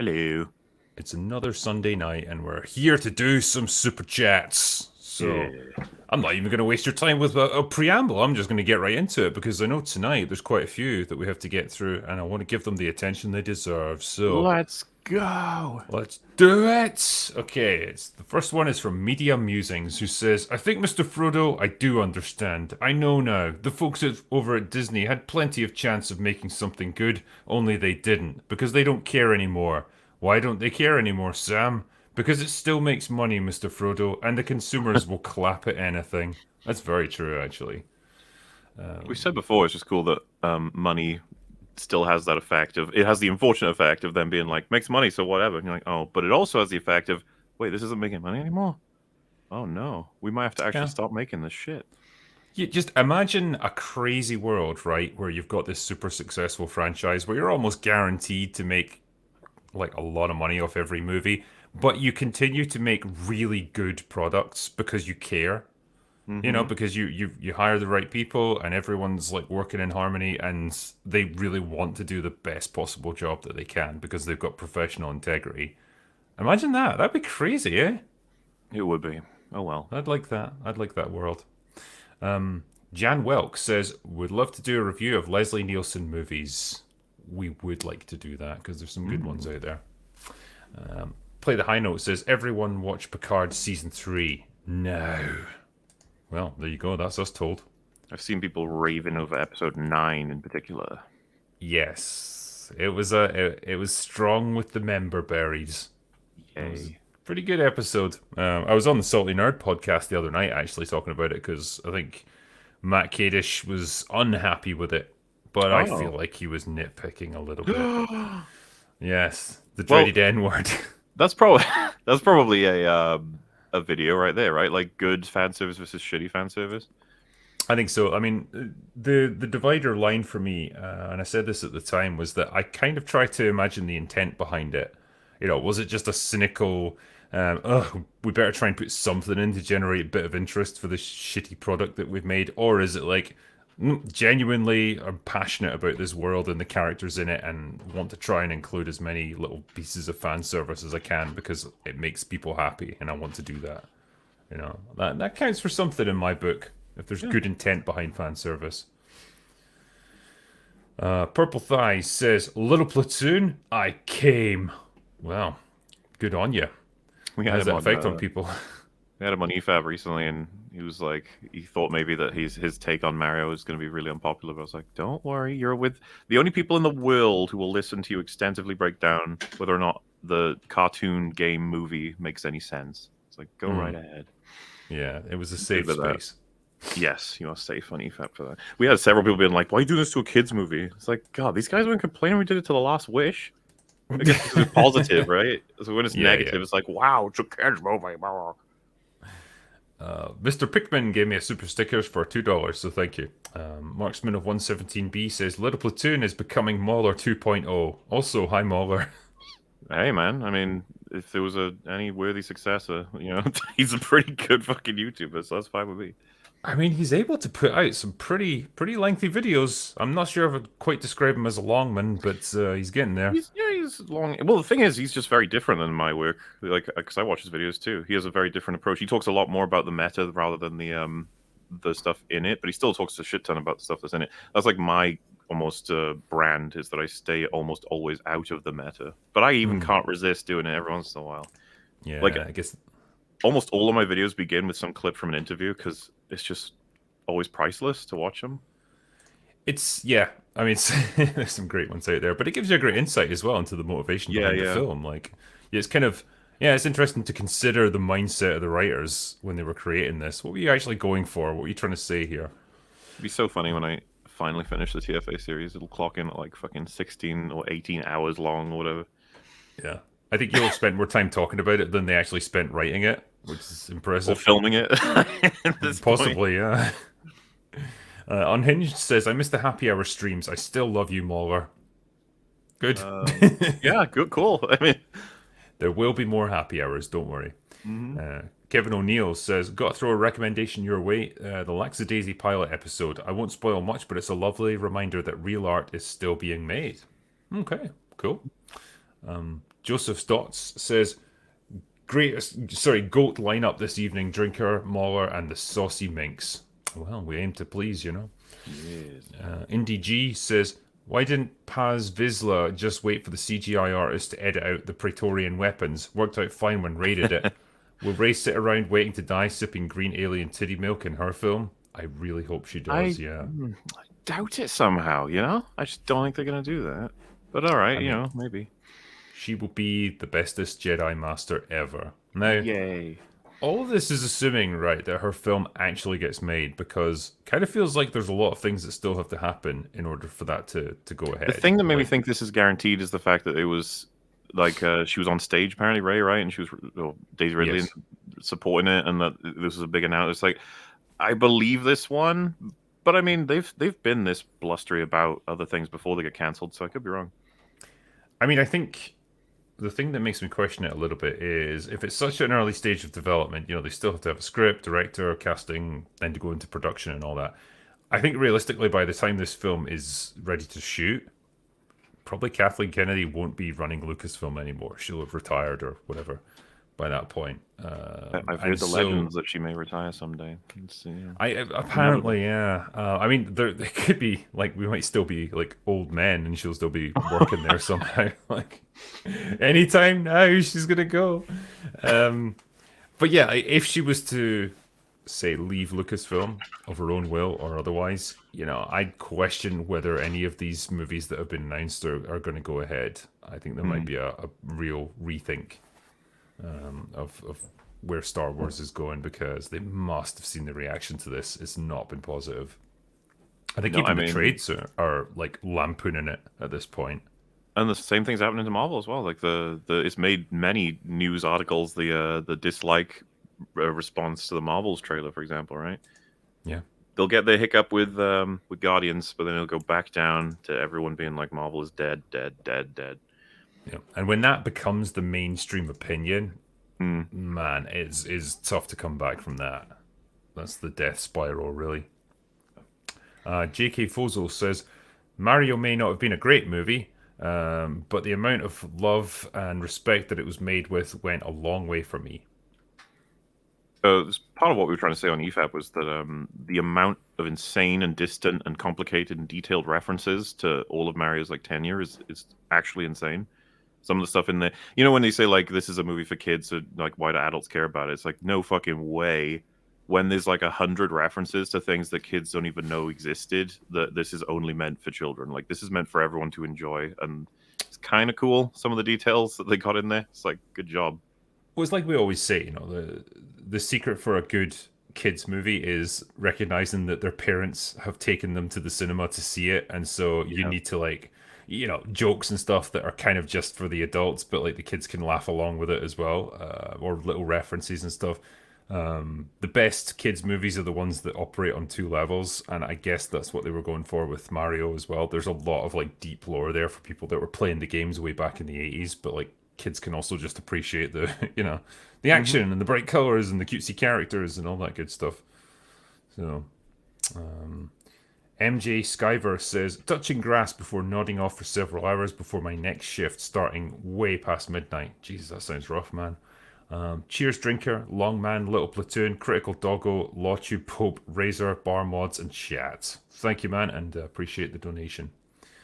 Hello. It's another Sunday night, and we're here to do some super chats. So, Yeah. I'm not even going to waste your time with a preamble. I'm just going to get right into it because I know tonight there's quite a few that we have to get through, and I want to give them the attention they deserve. So, Let's go. let's do it! Okay, the first one is from Media Musings, who says, I think, Mr. Frodo, I do understand. I know now. The folks over at Disney had plenty of chance of making something good, only they didn't, because they don't care anymore. Why don't they care anymore, Sam? Because it still makes money, Mr. Frodo, and the consumers will clap at anything. That's very true, actually. We said before, it's just cool that money still has that effect of it has the unfortunate effect of them being like makes money, so whatever. And you're like, oh, but it also has the effect of wait, this isn't making money anymore. Oh no, we might have to actually Yeah. stop making this shit. You just imagine a crazy world, right, where you've got this super successful franchise where you're almost guaranteed to make like a lot of money off every movie, but you continue to make really good products because you care. You know, Mm-hmm. because you hire the right people and everyone's like working in harmony and they really want to do the best possible job that they can because they've got professional integrity. Imagine that. That'd be crazy, eh? It would be. Oh well. I'd like that. I'd like that world. Jan Welk says, would love to do a review of Leslie Nielsen movies. We would like to do that because there's some good ones Mm. out there. Play the High Note says, everyone watch Picard season 3. No. Well, there you go. That's us told. I've seen people raving over episode 9 in particular. Yes. It was strong with the member berries. It was a Yay. pretty good episode. I was on the Salty Nerd podcast the other night actually talking about it because I think Matt Kadish was unhappy with it, but I feel Oh. like he was nitpicking a little bit. Yes, the Well, dreaded N word. that's probably that's probably a video right there, right? Like good fan service versus shitty fan service. I think so. I mean, the divider line for me, and I said this at the time, was that I kind of tried to imagine the intent behind it. You know, was it just a cynical, oh, we better try and put something in to generate a bit of interest for this shitty product that we've made, or is it like genuinely are passionate about this world and the characters in it and want to try and include as many little pieces of fan service as I can because it makes people happy and I want to do that. You know, that counts for something in my book if there's Yeah. good intent behind fan service. Purple Thighs says, Little Platoon, I came. Well, good on you. We How had does him that on affect on people? we had him on EFAB recently, and he was like, he thought maybe that his take on Mario is going to be really unpopular. But I was like, don't worry, you're with the only people in the world who will listen to you extensively break down whether or not the cartoon game movie makes any sense. It's like, go right ahead. Yeah, it was a Leave safe it at that. space. Yes, you are safe on EFAP for that. We had several people being like, "Why are you doing this to a kids movie?" It's like, God, these guys weren't complaining. We did it to The Last Wish. I guess because it's positive, right? So when it's Yeah, yeah. negative, it's like, "Wow, it's a kids movie." Mr. Pickman gave me a super stickers for $2, so thank you. Marksman of 117B says Little Platoon is becoming Mauler 2.0. Also, hi Mauler. Hey, man. I mean, if there was any worthy successor, he's a pretty good fucking YouTuber, so that's fine with me. I mean, he's able to put out some pretty lengthy videos. I'm not sure if I'd quite describe him as a longman, but he's getting there. He's long. Well, the thing is, he's just very different than my work. Like, because I watch his videos too. He has a very different approach. He talks a lot more about the meta rather than the stuff in it, but he still talks a shit ton about the stuff that's in it. That's like my almost brand is that I stay almost always out of the meta, but I even can't resist doing it every once in a while. Like Yeah, I guess. almost all of my videos begin with some clip from an interview because it's just always priceless to watch them. It's yeah. I mean, there's some great ones out there, but it gives you a great insight as well into the motivation Yeah, behind the yeah. film. Like, yeah, it's kind of yeah, it's interesting to consider the mindset of the writers when they were creating this. What were you actually going for? What were you trying to say here? It'd be so funny when I finally finish the TFA series. It'll clock in at like fucking 16 or 18 hours long or whatever. Yeah, I think you'll have spent more time talking about it than they actually spent writing it, which is Or impressive. filming it at this point. Possibly, yeah. Unhinged says, "I miss the happy hour streams. I still love you, Mauler. Good. Yeah, good, cool. I mean, There will be more happy hours. Don't worry." mhm. Kevin O'Neill says, "Got to throw a recommendation your way. The Laxadaisy pilot episode. I won't spoil much, but it's a lovely reminder that real art is still being made." Okay, cool. Joseph Stotts says, goat lineup this evening, Drinker, Mauler, and the Saucy Minx. Well, we aim to please, you know. Yes. Indie G says, why didn't Paz Vizsla just wait for the CGI artist to edit out the Praetorian weapons? Worked out fine when Ray did it. Will Ray sit around waiting to die sipping green alien titty milk in her film? I really hope she does, yeah. I doubt it somehow, you know? I just don't think they're going to do that. But all right, I you mean, know, maybe. she will be the bestest Jedi Master ever. Now, Yay. all of this is assuming, right, that her film actually gets made because kind of feels like there's a lot of things that still have to happen in order for that to go The ahead. thing that made me Like, think this is guaranteed is the fact that it was like she was on stage apparently, Ray, right? And she was Daisy Ridley yes. supporting it, and that this was a big announcement. It's like I believe this one, but I mean they've been this blustery about other things before they get cancelled, so I could be wrong. I mean, I think the thing that makes me question it a little bit is if it's such an early stage of development, you know, they still have to have a script, director, casting, then to go into production and all that. I think realistically, by the time this film is ready to shoot, probably Kathleen Kennedy won't be running Lucasfilm anymore. She'll have retired or whatever by that point. I've And heard the so legends that she may retire someday. It's, I inevitable. apparently, yeah. I mean, there could be like we might still be like old men, and she'll still be working there somehow. Like anytime now, she's gonna go. Um, but yeah, if she was to say leave Lucasfilm of her own will or otherwise, you know, I'd question whether any of these movies that have been announced are going to go ahead. I think there might Hmm. be a real rethink of where Star Wars is going because they must have seen the reaction to this. It's not been positive. I think No, I even the mean, trades are like lampooning it at this point. and the same thing's happening to Marvel as well. Like the it's made many news articles. The dislike response to the Marvels trailer, for example, right? Yeah. They'll get their hiccup with Guardians, but then it'll go back down to everyone being like Marvel is dead, dead, dead, dead. Yeah. And when that becomes the mainstream opinion, Hmm. man, it's tough to come back from that. That's the death spiral, really. J.K. Fozel says Mario may not have been a great movie, but the amount of love and respect that it was made with went a long way for me. So part of what we were trying to say on EFAP was that the amount of insane and distant and complicated and detailed references to all of Mario's like tenure is actually insane. Some of the stuff in there, you know, when they say like this is a movie for kids, so like why do adults care about it? It's like no fucking way. When there's like 100 references to things that kids don't even know existed, that this is only meant for children. Like this is meant for everyone to enjoy, and it's kind of cool. Some of the details that they got in there, it's like good job. Well, it's like we always say, you know, the secret for a good kids movie is recognizing that their parents have taken them to the cinema to see it, and so you Yeah. need to like, you know, jokes and stuff that are kind of just for the adults, but like the kids can laugh along with it as well, or little references and stuff. The best kids movies are the ones that operate on two levels, and I guess that's what they were going for with Mario as well. There's a lot of like deep lore there for people that were playing the games way back in the 80s, but like kids can also just appreciate the you know the Hmm. action and the bright colors and the cutesy characters and all that good stuff. So MJ Skyver says, touching grass before nodding off for several hours before my next shift starting way past midnight. Jesus, that sounds rough, man. Cheers, Drinker, Longman, Little Platoon, Critical Doggo, Lawtube Pope, Razor, Bar Mods, and Chat. Thank you, man, and appreciate the donation.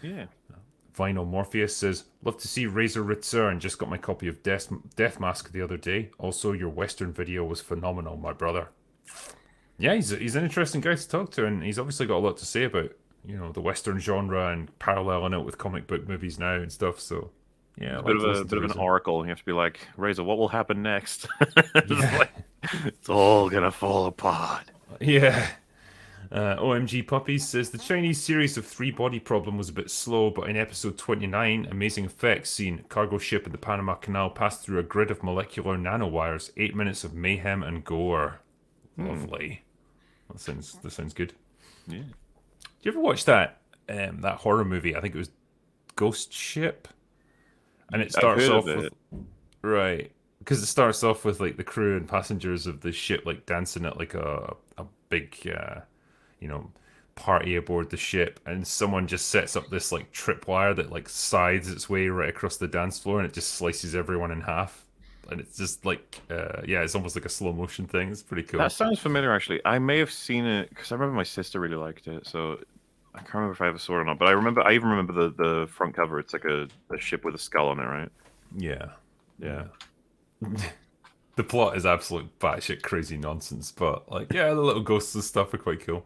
Yeah. Vinyl Morpheus says, love to see Razor return. Just got my copy of Death Mask the other day. Also, your Western video was phenomenal, my brother. Yeah, he's an interesting guy to talk to, and he's obviously got a lot to say about, you know, the Western genre and paralleling it with comic book movies now and stuff. So, yeah, I He's like to a listen to bit of an Razor. oracle. You have to be like, Razor, what will happen next? It's Yeah, like it's all gonna fall apart. yeah. OMG Puppies says the Chinese series of Three Body Problem was a bit slow, but in episode 29, amazing effects scene, cargo ship in the Panama Canal passed through a grid of molecular nanowires, 8 minutes of mayhem and gore. Hmm. Lovely. That sounds good. Yeah. Did you ever watch that horror movie? I think it was Ghost Ship, and it I've starts heard of off with it. right because it starts off with like the crew and passengers of the ship like dancing at like a big you know party aboard the ship, and someone just sets up this like tripwire that like scythes its way right across the dance floor, and it just slices everyone in half. And it's just like, yeah, it's almost like a slow motion thing. It's pretty That cool. sounds familiar, actually. I may have seen it because I remember my sister really liked it. So I can't remember if I ever saw it or not. But I remember, I even remember the front cover. It's like a ship with a skull on it, right? Yeah, Yeah. yeah. The plot is absolute batshit crazy nonsense, but like, yeah, the little ghosts and stuff are quite cool.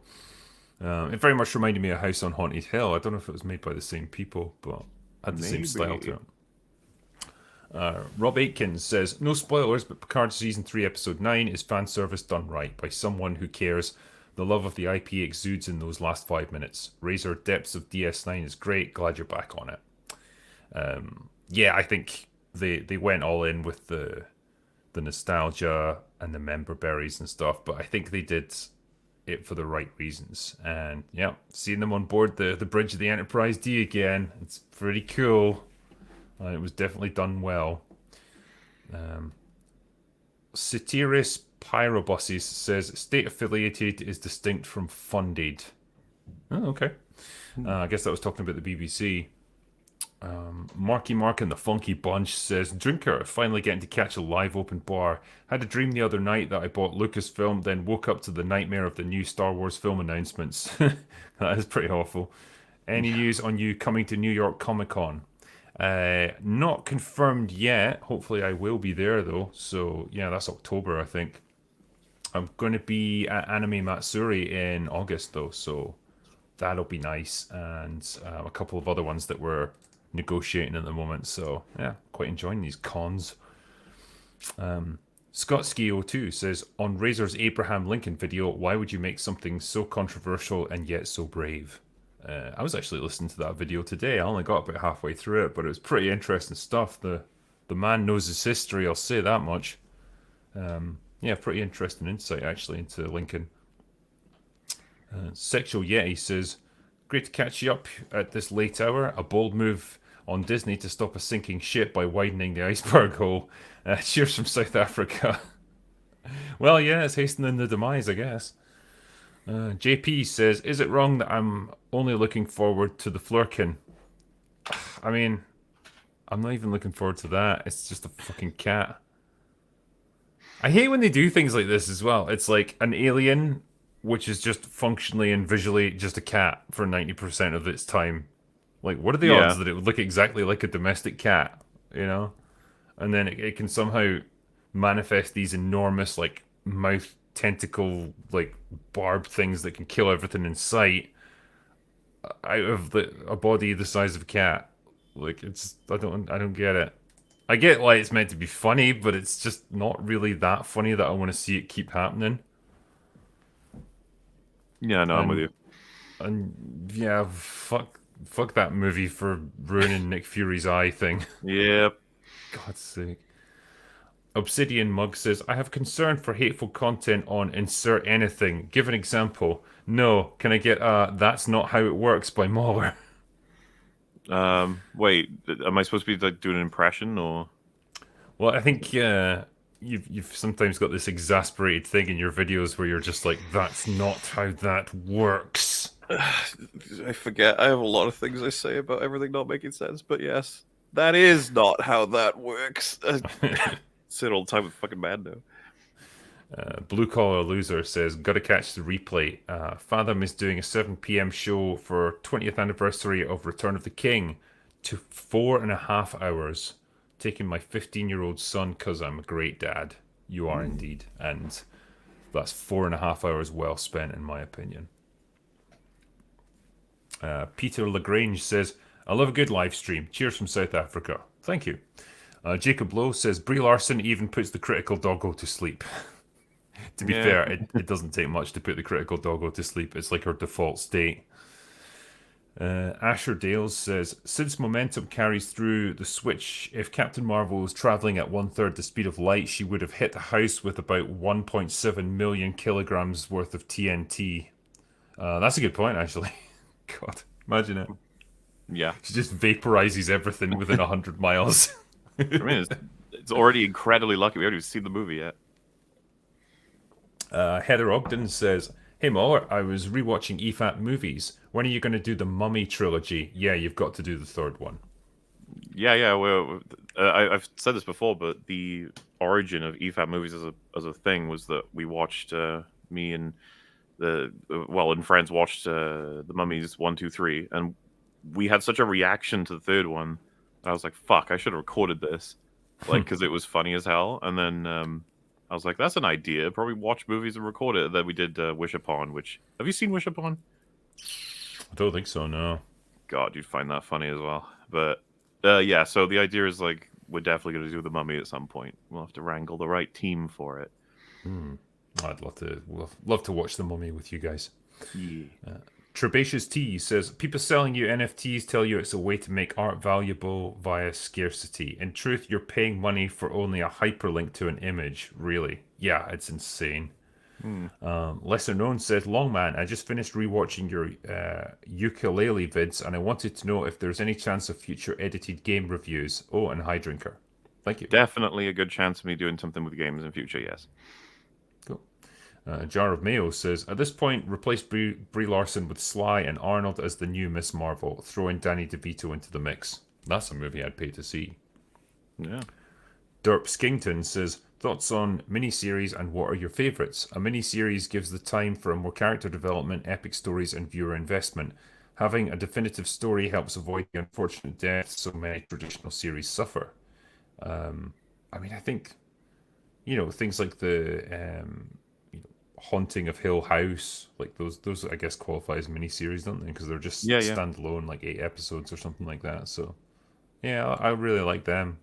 It very much reminded me of House on Haunted Hill. I don't know if it was made by the same people, but had the same style to Maybe. it. Rob Aitkins says, no spoilers, but Picard Season 3, Episode 9 is fan service done right by someone who cares. The love of the IP exudes in those last 5 minutes. Razor Depths of DS9 is great. Glad you're back on it. Yeah, I think they went all in with the nostalgia and the member berries and stuff, but I think they did it for the right reasons. And yeah, seeing them on board the bridge of the Enterprise D again, it's pretty cool. It was definitely done well. Satiris Pyrobuses says state affiliated is distinct from funded. Oh, okay. I guess that was talking about the BBC. Marky Mark and the Funky Bunch says, Drinker, finally getting to catch a live open bar. Had a dream the other night that I bought Lucasfilm, then woke up to the nightmare of the new Star Wars film announcements. That is pretty awful. Any news on you coming to New York Comic Con? Not confirmed yet. Hopefully I will be there though. So yeah, that's October, I think. I'm going to be at Anime Matsuri in August though, so that'll be nice. And a couple of other ones that we're negotiating at the moment. So yeah, quite enjoying these cons. Scott Skio2 says, on Razor's Abraham Lincoln video, why would you make something so controversial and yet so brave? I was actually listening to that video today. I only got about halfway through it, but it was pretty interesting stuff. The man knows his history, I'll say that much. Yeah, pretty interesting insight actually into Lincoln. Sexual Yeti says, great to catch you up at this late hour. A bold move on Disney to stop a sinking ship by widening the iceberg hole. Cheers from South Africa. Well, yeah, it's hastening the demise, I guess. JP says, is it wrong that I'm only looking forward to the Flurkin? I mean, I'm not even looking forward to that. It's just a fucking cat. I hate when they do things like this as well. It's like an alien, which is just functionally and visually just a cat for 90% of its time. Like, what are the odds Yeah. that it would look exactly like a domestic cat, you know? And then it can somehow manifest these enormous, like, mouth tentacle, like, barbed things that can kill everything in sight out of a body the size of a cat. Like, it's, I don't get it. I get why it's meant to be funny, but it's just not really that funny that I want to see it keep happening. Yeah, no, I'm with And you. and yeah, fuck that movie for ruining Nick Fury's eye thing. Yeah. God's sake. Obsidian Mug says, I have concern for hateful content on insert anything. Give an example. No, can I get That's Not How It Works by Mahler? Wait, am I supposed to be like doing an impression or? Well, I think you've sometimes got this exasperated thing in your videos where you're just like, that's not how that works. I forget. I have a lot of things I say about everything not making sense, but yes, that is not how that works. Sit all the time with fucking Mando. Blue Collar Loser says, gotta catch the replay. Fathom is doing a 7 p.m. show for 20th anniversary of Return of the King to 4.5 hours. Taking my 15-year-old son because I'm a great dad. You are indeed. And that's 4.5 hours well spent, in my opinion. Peter Lagrange says, I love a good live stream. Cheers from South Africa. Thank you. Jacob Lowe says, Brie Larson even puts the critical doggo to sleep. To be Yeah. fair, it doesn't take much to put the critical doggo to sleep. It's like her default state. Asher Dales says, since momentum carries through the Switch, if Captain Marvel was traveling at 1/3 the speed of light, she would have hit the house with about 1.7 million kilograms worth of TNT. That's a good point, actually. God, imagine it. Yeah. She just vaporizes everything within 100 miles. I mean, it's already incredibly lucky. We haven't even seen the movie yet. Heather Ogden says, Hey Muller, I was rewatching EFAP movies. When are you going to do the Mummy trilogy? Yeah, you've got to do the third one. Yeah, yeah. Well, I've said this before, but the origin of EFAP movies as a thing was that we watched me and and friends watched the Mummies 1, 2, 3, and we had such a reaction to the third one. I was like, "Fuck! I should have recorded this," like because it was funny as hell. And then I was like, "That's an idea. Probably watch movies and record it." And then we did Wish Upon. Which have you seen Wish Upon? I don't think so, no. God, you'd find that funny as well. But yeah, so the idea is like we're definitely going to do the Mummy at some point. We'll have to wrangle the right team for it. Hmm. I'd love to watch the Mummy with you guys. Yeah. Trebacious T says, people selling you NFTs tell you it's a way to make art valuable via scarcity. In truth, you're paying money for only a hyperlink to an image. Really? Yeah, it's insane. Hmm. Lesser known says, Longman, I just finished rewatching your ukulele vids and I wanted to know if there's any chance of future edited game reviews. Oh, and High Drinker. Thank you. Definitely a good chance of me doing something with games in future. Yes. Cool. Jar of Mayo says, at this point, replace Brie Larson with Sly and Arnold as the new Miss Marvel. Throw in Danny DeVito into the mix. That's a movie I'd pay to see. Yeah. Derp Skington says, thoughts on miniseries and what are your favourites? A miniseries gives the time for a more character development, epic stories, and viewer investment. Having a definitive story helps avoid the unfortunate deaths so many traditional series suffer. I think things like the Haunting of Hill House, like those I guess qualify as miniseries, don't they? Because they're just Yeah. Yeah. standalone, like 8 episodes or something like that. So yeah, I really like them.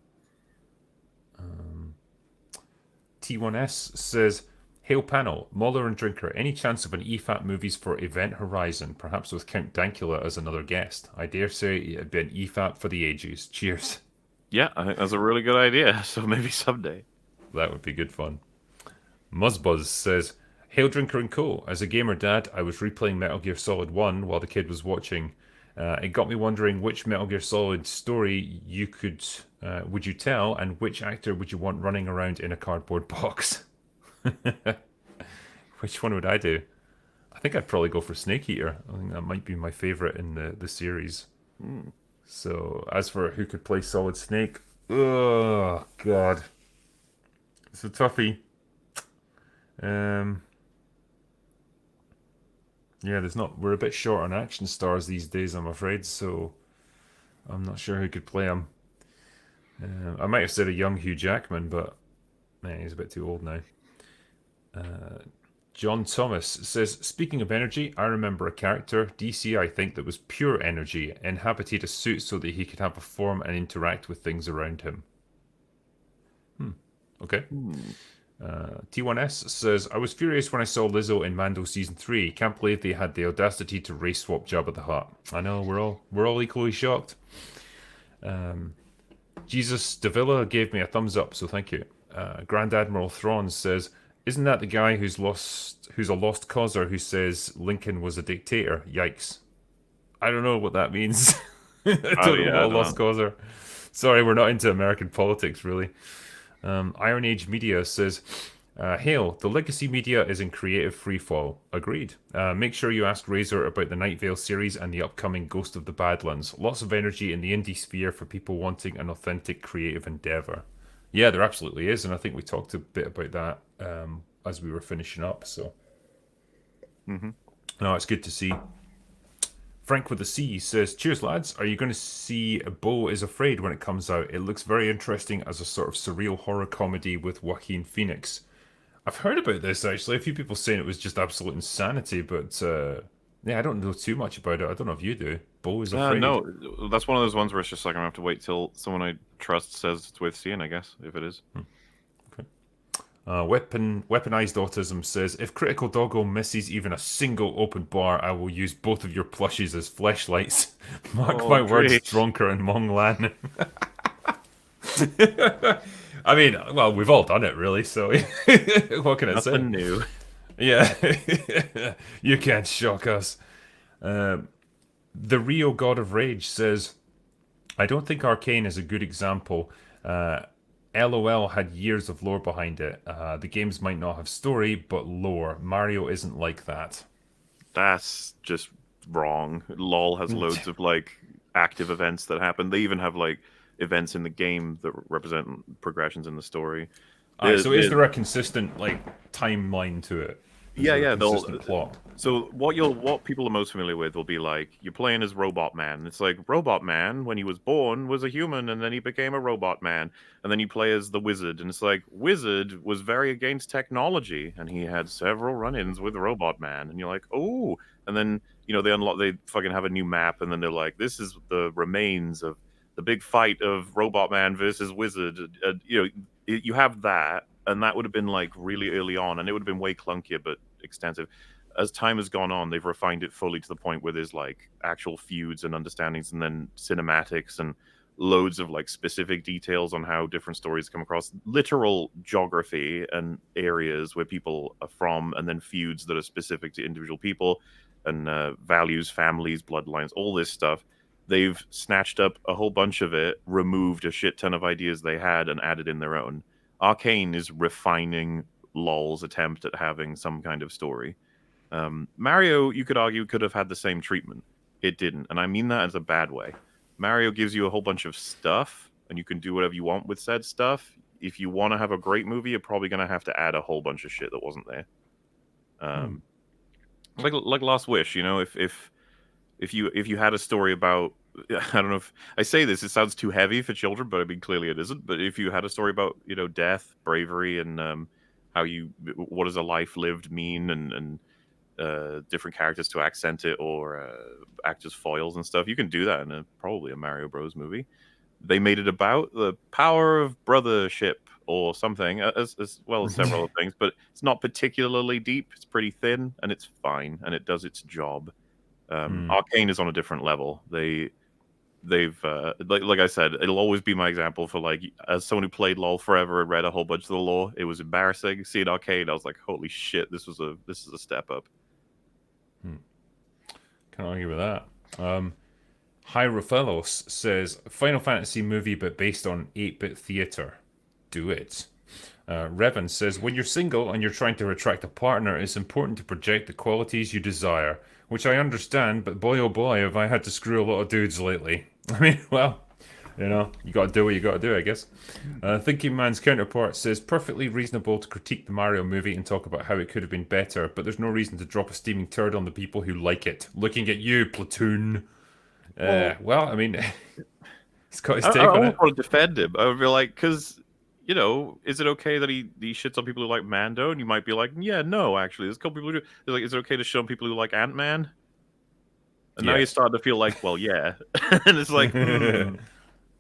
T1S says, Hail panel, Muller and Drinker, any chance of an EFAP movies for Event Horizon, perhaps with Count Dankula as another guest? I dare say it'd be an EFAP for the ages. Cheers. Yeah. I think that's a really good idea. So maybe someday. That would be good fun. Muzzbuzz says, Hail Drinker and Co. As a gamer dad, I was replaying Metal Gear Solid 1 while the kid was watching. It got me wondering which Metal Gear Solid story would you tell, and which actor would you want running around in a cardboard box? Which one would I do? I think I'd probably go for Snake Eater. I think that might be my favorite in the series. Hmm. So as for who could play Solid Snake, oh god, it's a toughie. Um, yeah, there's not. We're a bit short on action stars these days, I'm afraid. So I'm not sure who could play him. I might have said a young Hugh Jackman, but man, he's a bit too old now. John Thomas says, speaking of energy, I remember a character, DC I think, that was pure energy, inhabited a suit so that he could have a form and interact with things around him. Okay. Hmm. T1S says, I was furious when I saw Lizzo in Mando Season 3. Can't believe they had the audacity to race swap Jabba the Hutt. I know, we're all equally shocked. Jesus Davila gave me a thumbs up, so thank you. Grand Admiral Thrawn says, isn't that the guy who's a lost causer who says Lincoln was a dictator? Yikes. I don't know what that means. I don't know Yeah. I what a don't lost know. causer. Sorry, we're not into American politics, really. Iron Age Media says, Hail, the legacy media is in creative freefall. Agreed. Make sure you ask Razor about the Night Vale series and the upcoming Ghost of the Badlands. Lots of energy in the indie sphere for people wanting an authentic creative endeavor. Yeah, there absolutely is, and I think we talked a bit about that as we were finishing up. So, Hmm. no, it's good to see. Frank with a C says, cheers, lads. Are you going to see Beau is Afraid when it comes out? It looks very interesting as a sort of surreal horror comedy with Joaquin Phoenix. I've heard about this, actually. A few people saying it was just absolute insanity, but yeah, I don't know too much about it. I don't know if you do. Beau is Afraid. No, that's one of those ones where it's just like I'm gonna have to wait till someone I trust says it's worth seeing. I guess if it is. Okay. Weaponized Autism says, if Critical Doggo misses even a single open bar, I will use both of your plushies as fleshlights. Mark Oh, my words, great! Dronker and Monglan. I mean, well, we've all done it, really, so what can I say? Nothing new. Yeah, you can't shock us. The Rio God of Rage says, I don't think Arcane is a good example LOL had years of lore behind it. The games might not have story, but lore. Mario isn't like that. That's just wrong. LOL has loads of like active events that happen. They even have like events in the game that represent progressions in the story. Alright, so is They're there a consistent like timeline to it? Is Yeah, there a yeah. They'll consistent plot? So what people are most familiar with will be like you're playing as Robot Man. It's like Robot Man when he was born was a human and then he became a Robot Man. And then you play as the Wizard and it's like Wizard was very against technology and he had several run-ins with Robot Man and you're like, "Oh." And then, they fucking have a new map and then they're like, "This is the remains of the big fight of Robot Man versus Wizard." You have that and that would have been like really early on and it would have been way clunkier but extensive. As time has gone on, they've refined it fully to the point where there's like actual feuds and understandings and then cinematics and loads of like specific details on how different stories come across, literal geography and areas where people are from, and then feuds that are specific to individual people and values, families, bloodlines, all this stuff. They've snatched up a whole bunch of it, removed a shit ton of ideas they had, and added in their own. Arcane is refining LOL's attempt at having some kind of story. Mario, you could argue, could have had the same treatment. It didn't, and I mean that as a bad way. Mario gives you a whole bunch of stuff, and you can do whatever you want with said stuff. If you want to have a great movie, you're probably going to have to add a whole bunch of shit that wasn't there. Hmm. Like Last Wish, if you had a story about I don't know if I say this, it sounds too heavy for children, but I mean clearly it isn't. But if you had a story about death, bravery, and what does a life lived mean, and different characters to accent it or act as foils and stuff. You can do that in probably a Mario Bros. Movie. They made it about the power of brothership or something, as well as several other things, but it's not particularly deep. It's pretty thin, and it's fine, and it does its job. Hmm. Arcane is on a different level. They've like I said, it'll always be my example for like as someone who played LoL forever and read a whole bunch of the lore. It was embarrassing. Seeing Arcane, I was like, holy shit, this is a step up. Hmm. Can't argue with that. Hierophilos says Final Fantasy movie but based on 8-bit theater. Do it. Revan says when you're single and you're trying to attract a partner, it's important to project the qualities you desire, which I understand, but boy oh boy have I had to screw a lot of dudes lately. I mean, well, you gotta do what you gotta do, I guess. Thinking Man's counterpart says perfectly reasonable to critique the Mario movie and talk about how it could have been better, but there's no reason to drop a steaming turd on the people who like it. Looking at you, Platoon. Well, Well, I mean, he's got his I take on almost it. want to defend him. I would be like, because is it okay that he shits on people who like Mando? And you might be like, yeah, no, actually, there's a couple people who do. They're like, is it okay to shit on people who like Ant Man? And now you're Yes. starting to feel like, well, yeah, and it's like, hmm.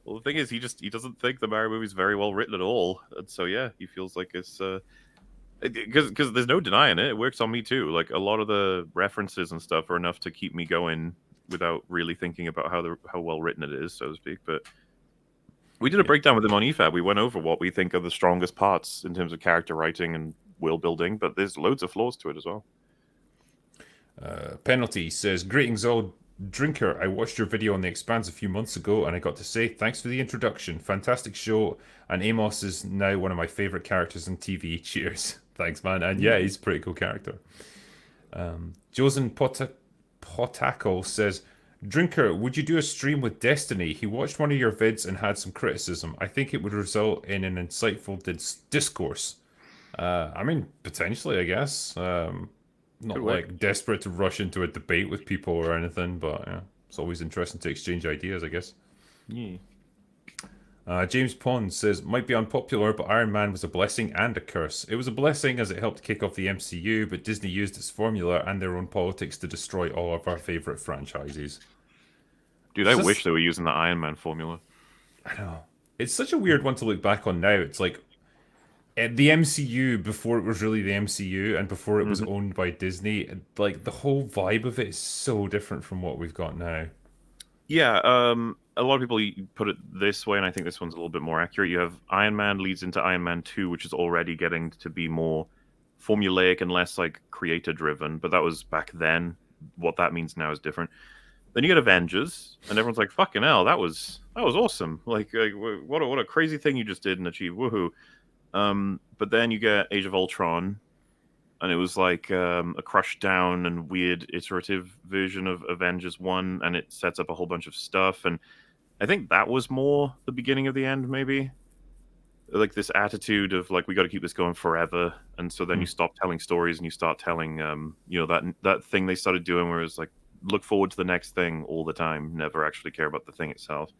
Well, the thing is, he doesn't think the Mario movie's very well written at all, and so yeah, he feels like it's because there's no denying it. It works on me too. Like a lot of the references and stuff are enough to keep me going without really thinking about how well written it is, so to speak. But we did a Yeah. breakdown with him on EFAB. We went over what we think are the strongest parts in terms of character writing and world building, but there's loads of flaws to it as well. Penalty says, greetings all drinker. I watched your video on the Expanse a few months ago and I got to say thanks for the introduction. Fantastic show. And Amos is now one of my favorite characters on TV. Cheers. Thanks, man. And yeah, he's a pretty cool character. Josen Potaco says, Drinker, would you do a stream with Destiny? He watched one of your vids and had some criticism. I think it would result in an insightful discourse. I mean, potentially, I guess. Good Not work. like desperate to rush into a debate with people or anything, but yeah, it's always interesting to exchange ideas, I guess. Yeah. James Pond says, might be unpopular, but Iron Man was a blessing and a curse. It was a blessing as it helped kick off the MCU, but Disney used its formula and their own politics to destroy all of our favourite franchises. Dude, I It's wish just, they were using the Iron Man formula. I don't know. It's such a weird one to look back on now. It's like the MCU before it was really the MCU and before it was Mhm. owned by Disney. Like the whole vibe of it is so different from what we've got now. Yeah, a lot of people put it this way, and I think this one's a little bit more accurate. You have Iron Man leads into Iron Man 2, which is already getting to be more formulaic and less like creator driven, but that was back then. What that means now is different. Then you get Avengers, and everyone's like, "Fucking hell, that was awesome! Like what a crazy thing you just did and achieved, woohoo!" But then you get Age of Ultron, and it was like a crushed down and weird iterative version of Avengers One, and it sets up a whole bunch of stuff. And I think that was more the beginning of the end, maybe like this attitude of like we got to keep this going forever. And so then Hmm. you stop telling stories and you start telling that thing they started doing where it's like look forward to the next thing all the time, never actually care about the thing itself.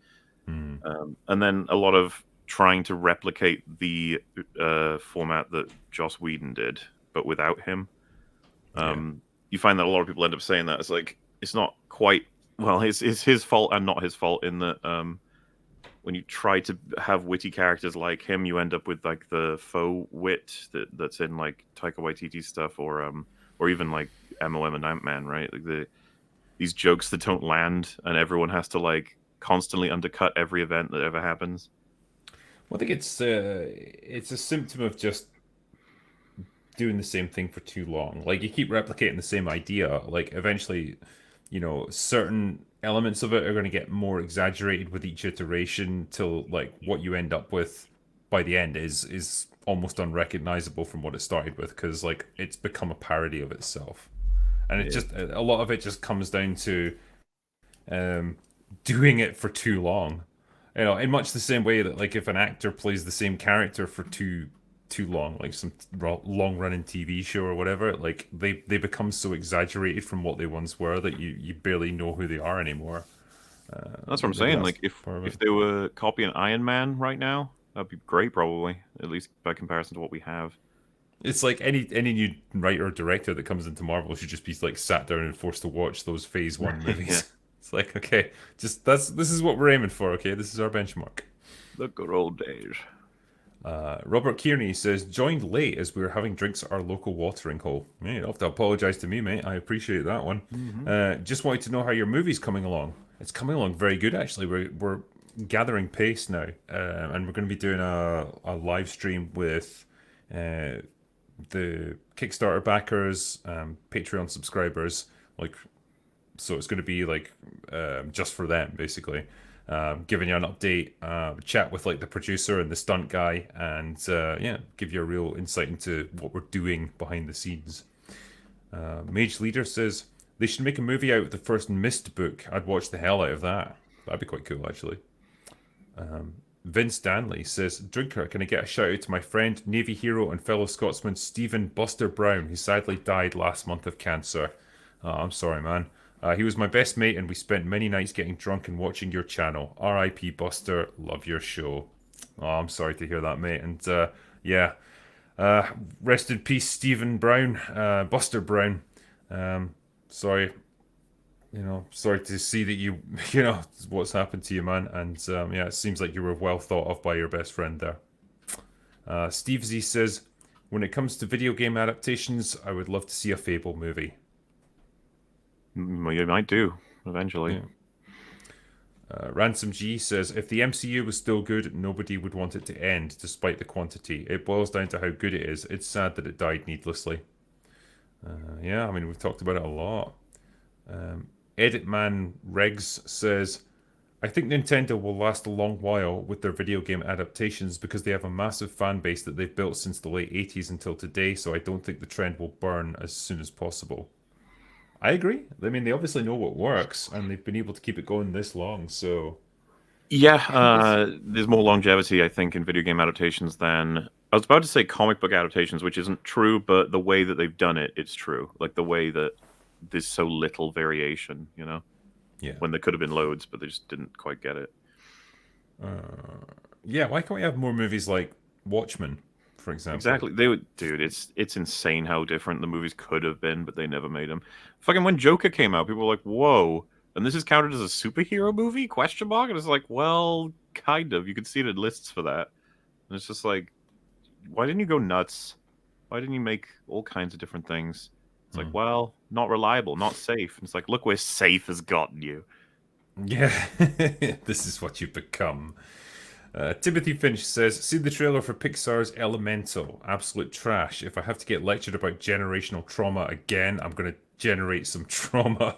Hmm. And then a lot of trying to replicate the format that Joss Whedon did, but without him. Yeah. You find that a lot of people end up saying that it's like it's not quite well. It's his fault and not his fault in that when you try to have witty characters like him, you end up with like the faux wit that's in like Taika Waititi stuff or even like MOM and Ant Man, right? Like these jokes that don't land and everyone has to like constantly undercut every event that ever happens. Well, I think it's a symptom of just doing the same thing for too long. Like you keep replicating the same idea. Like eventually, certain elements of it are going to get more exaggerated with each iteration till like what you end up with by the end is almost unrecognizable from what it started with because like it's become a parody of itself. And it Yeah. just a lot of it just comes down to um, doing it for too long. In much the same way that like if an actor plays the same character for too long, like some long running TV show or whatever, like they become so exaggerated from what they once were that you barely know who they are anymore. That's what I'm Maybe saying. that's Like if part of it. if they were copying Iron Man right now, that'd be great probably, at least by comparison to what we have. It's like any new writer or director that comes into Marvel should just be like sat down and forced to watch those Phase One Yeah. movies. It's like okay, just this is what we're aiming for. Okay, this is our benchmark. The good old days. Robert Kearney says, joined late as we were having drinks at our local watering hole. Yeah, you don't have to apologise to me, mate. I appreciate that one. Hmm. Just wanted to know how your movie's coming along. It's coming along very good, actually. We're gathering pace now, and we're going to be doing a live stream with uh, the Kickstarter backers, Patreon subscribers, like so it's going to be like just for them basically, giving you an update, chat with like the producer and the stunt guy, and yeah, give you a real insight into what we're doing behind the scenes. Mage Leader says they should make a movie out of the first Mist book. I'd watch the hell out of that. That'd be quite cool, actually. Vince Danley says, Drinker, can I get a shout out to my friend, Navy hero, and fellow Scotsman Stephen Buster Brown, who sadly died last month of cancer? Oh, I'm sorry, man. He was my best mate, and we spent many nights getting drunk and watching your channel. R.I.P. Buster, love your show. Oh, I'm sorry to hear that, mate. And yeah, rest in peace, Stephen Brown, Buster Brown. Sorry, sorry to see that what's happened to you, man. And yeah, it seems like you were well thought of by your best friend there. Steve Z says, when it comes to video game adaptations, I would love to see a Fable movie. Well, you might do eventually. Yeah. Ransom G says, if the MCU was still good, nobody would want it to end, despite the quantity. It boils down to how good it is. It's sad that it died needlessly. Yeah, I mean, we've talked about it a lot. Edit Man Regs says, I think Nintendo will last a long while with their video game adaptations because they have a massive fan base that they've built since the late 80s until today, so I don't think the trend will burn as soon as possible. I agree. I mean, they obviously know what works, and they've been able to keep it going this long, so Yeah, I think it's. there's more longevity, I think, in video game adaptations than I was about to say comic book adaptations, which isn't true, but the way that they've done it, it's true. Like the way that there's so little variation, Yeah. when there could have been loads, but they just didn't quite get it. Yeah, why can't we have more movies like Watchmen, for example? Exactly. They would, dude. It's insane how different the movies could have been, but they never made them. Fucking when Joker came out, people were like, "Whoa!" And this is counted as a superhero movie? Question mark. And it's like, well, kind of. You could see the lists for that, and it's just like, why didn't you go nuts? Why didn't you make all kinds of different things? It's like, Hmm. well, not reliable, not safe. And it's like, look where safe has gotten you. Yeah, this is what you've become. Timothy Finch says, see the trailer for Pixar's Elemental. Absolute trash. If I have to get lectured about generational trauma again, I'm going to generate some trauma.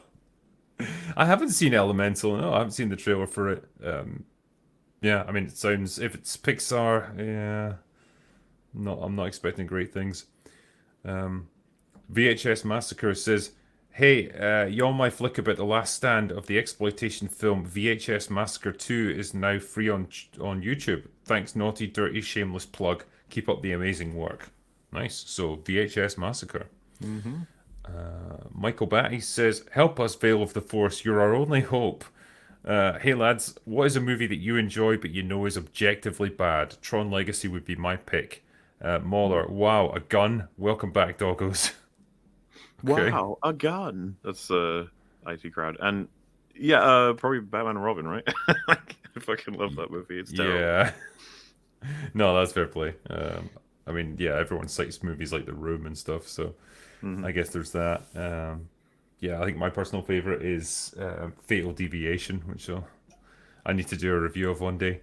I haven't seen Elemental. No, I haven't seen the trailer for it. Yeah, I mean, it sounds if it's Pixar, yeah, I'm not expecting great things. Um, VHS Massacre says, "Hey, y'all, my flick about the last stand of the exploitation film VHS Massacre 2 is now free on YouTube. Thanks, naughty, dirty, shameless plug. Keep up the amazing work." Nice. So VHS Massacre. Mm-hmm. Michael Batty says, "Help us, Veil of the Force. You're our only hope." Hey lads, what is a movie that you enjoy but you know is objectively bad? Tron Legacy would be my pick. Mauler, wow, a gun. Welcome back, doggos. Okay. Wow, a gun. That's IT crowd. And yeah, probably Batman and Robin, right? Like, I fucking love that movie. It's terrible. Yeah. No, that's fair play. I mean, yeah, everyone cites movies like The Room and stuff, so Hmm. I guess there's that. Yeah, I think my personal favorite is Fatal Deviation, which I need to do a review of one day.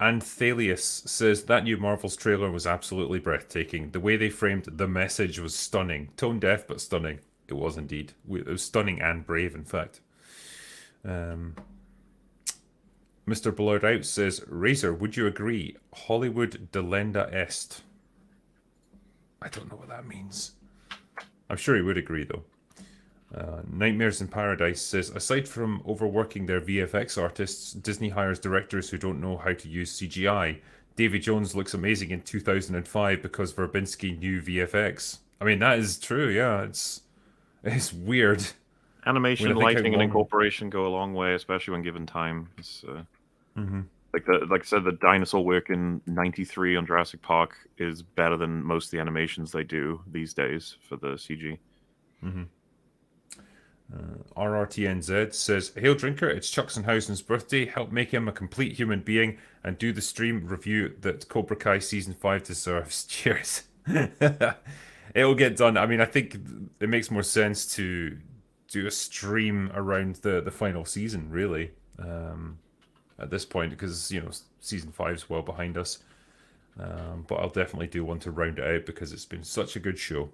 And Thalius says that new Marvel's trailer was absolutely breathtaking. The way they framed the message was stunning. Tone deaf, but stunning. It was indeed. It was stunning and brave, in fact. Um, Mr. Blurred Out says, Razor, would you agree? Hollywood delenda est. I don't know what that means. I'm sure he would agree, though. Nightmares in Paradise says, aside from overworking their VFX artists, Disney hires directors who don't know how to use CGI. Davy Jones looks amazing in 2005 because Verbinski knew VFX. I mean, that is true. Yeah, it's weird when I Animation, think how lighting, and long. incorporation go a long way, especially when given time. It's Mhm. like I said, the dinosaur work in '93 on Jurassic Park is better than most of the animations they do these days for the CG. RRTNZ says, Hail Drinker, it's Chucksenhausen's birthday. Help make him a complete human being and do the stream review that Cobra Kai Season 5 deserves. Cheers. It'll get done. I mean, I think it makes more sense to do a stream around the final season, really, at this point, because, Season 5's well behind us. But I'll definitely do one to round it out because it's been such a good show.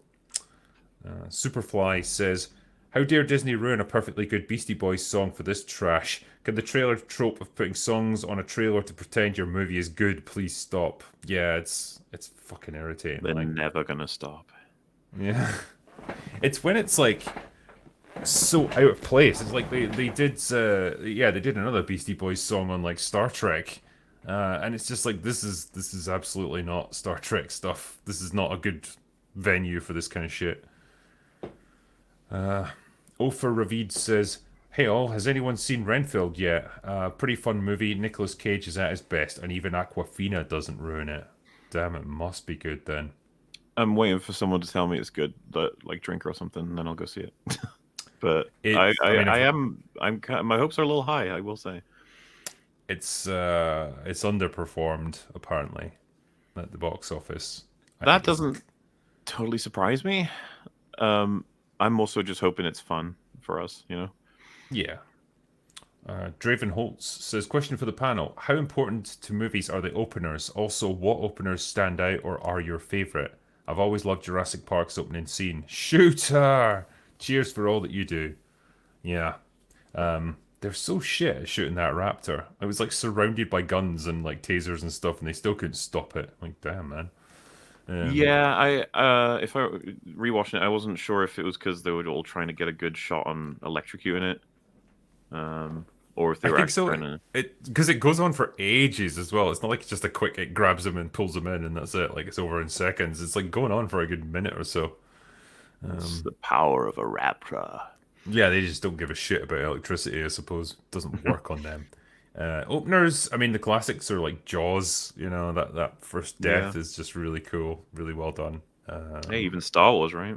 Superfly says, how dare Disney ruin a perfectly good Beastie Boys song for this trash? Can the trailer trope of putting songs on a trailer to pretend your movie is good please stop? Yeah, it's fucking irritating. They're Like, never gonna stop. yeah. It's when it's like so out of place. It's like they did they did another Beastie Boys song on like Star Trek. And it's just like this is absolutely not Star Trek stuff. This is not a good venue for this kind of shit. Ofer Ravid says, hey all, has anyone seen Renfield yet? Pretty fun movie. Nicolas Cage is at his best, and even Aquafina doesn't ruin it. Damn, it must be good then. I'm waiting for someone to tell me it's good, like Drinker or something, and then I'll go see it. But It, I mean, if my hopes are a little high, I will say. it's underperformed apparently at the box office. I That think it's doesn't totally surprise me. Um, I'm also just hoping it's fun for us, you know. yeah. Draven Holtz says, question for the panel. How important to movies are the openers? Also, what openers stand out or are your favourite? I've always loved Jurassic Park's opening scene. Shooter! Cheers for all that you do. Yeah. They're so shit at shooting that raptor. It was like surrounded by guns and like tasers and stuff, and they still couldn't stop it. Like, damn, man. Um, Yeah, I if I rewatching it, I wasn't sure if it was because they were all trying to get a good shot on electrocuting it, or if they I were think actually so. trying to. It because it goes on for ages as well. It's not like it's just a quick. It grabs them and pulls them in, and that's it. Like it's over in seconds. It's like going on for a good minute or so. It's the power of a raptor. Yeah, they just don't give a shit about electricity. I suppose doesn't work on them. Openers. I mean, the classics are like Jaws. That first Yeah. death is just really cool, really well done. Hey, even Star Wars, right?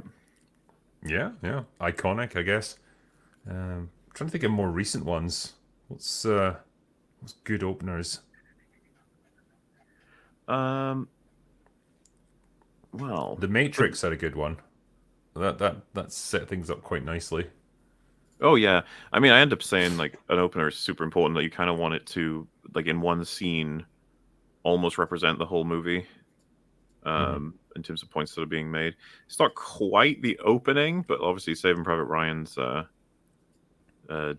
Yeah, yeah, iconic, I guess. Trying to think of more recent ones. What's good openers? Um. Well, The for Matrix had a good one. That set things up quite nicely. oh yeah, I mean, I end up saying like an opener is super important. That you kind of want it to like in one scene almost represent the whole movie. Hmm. in terms of points that are being made. It's not quite the opening, but obviously Saving Private Ryan's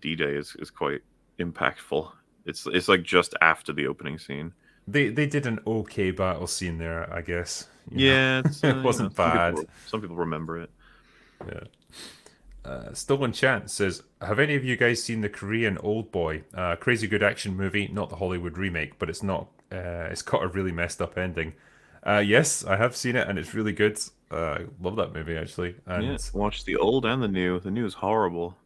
D-Day is quite impactful. It's like just after the opening scene. They did an okay battle scene there, I guess. Yeah, it's It wasn't bad. some people remember it. Yeah. Stolen Chant says, "Have any of you guys seen the Korean Old Boy? Crazy good action movie, not the Hollywood remake, but it's not. It's got a really messed up ending. Yes, I have seen it, and it's really good. I love that movie actually. Yeah, And watch the old and the new. The new is horrible.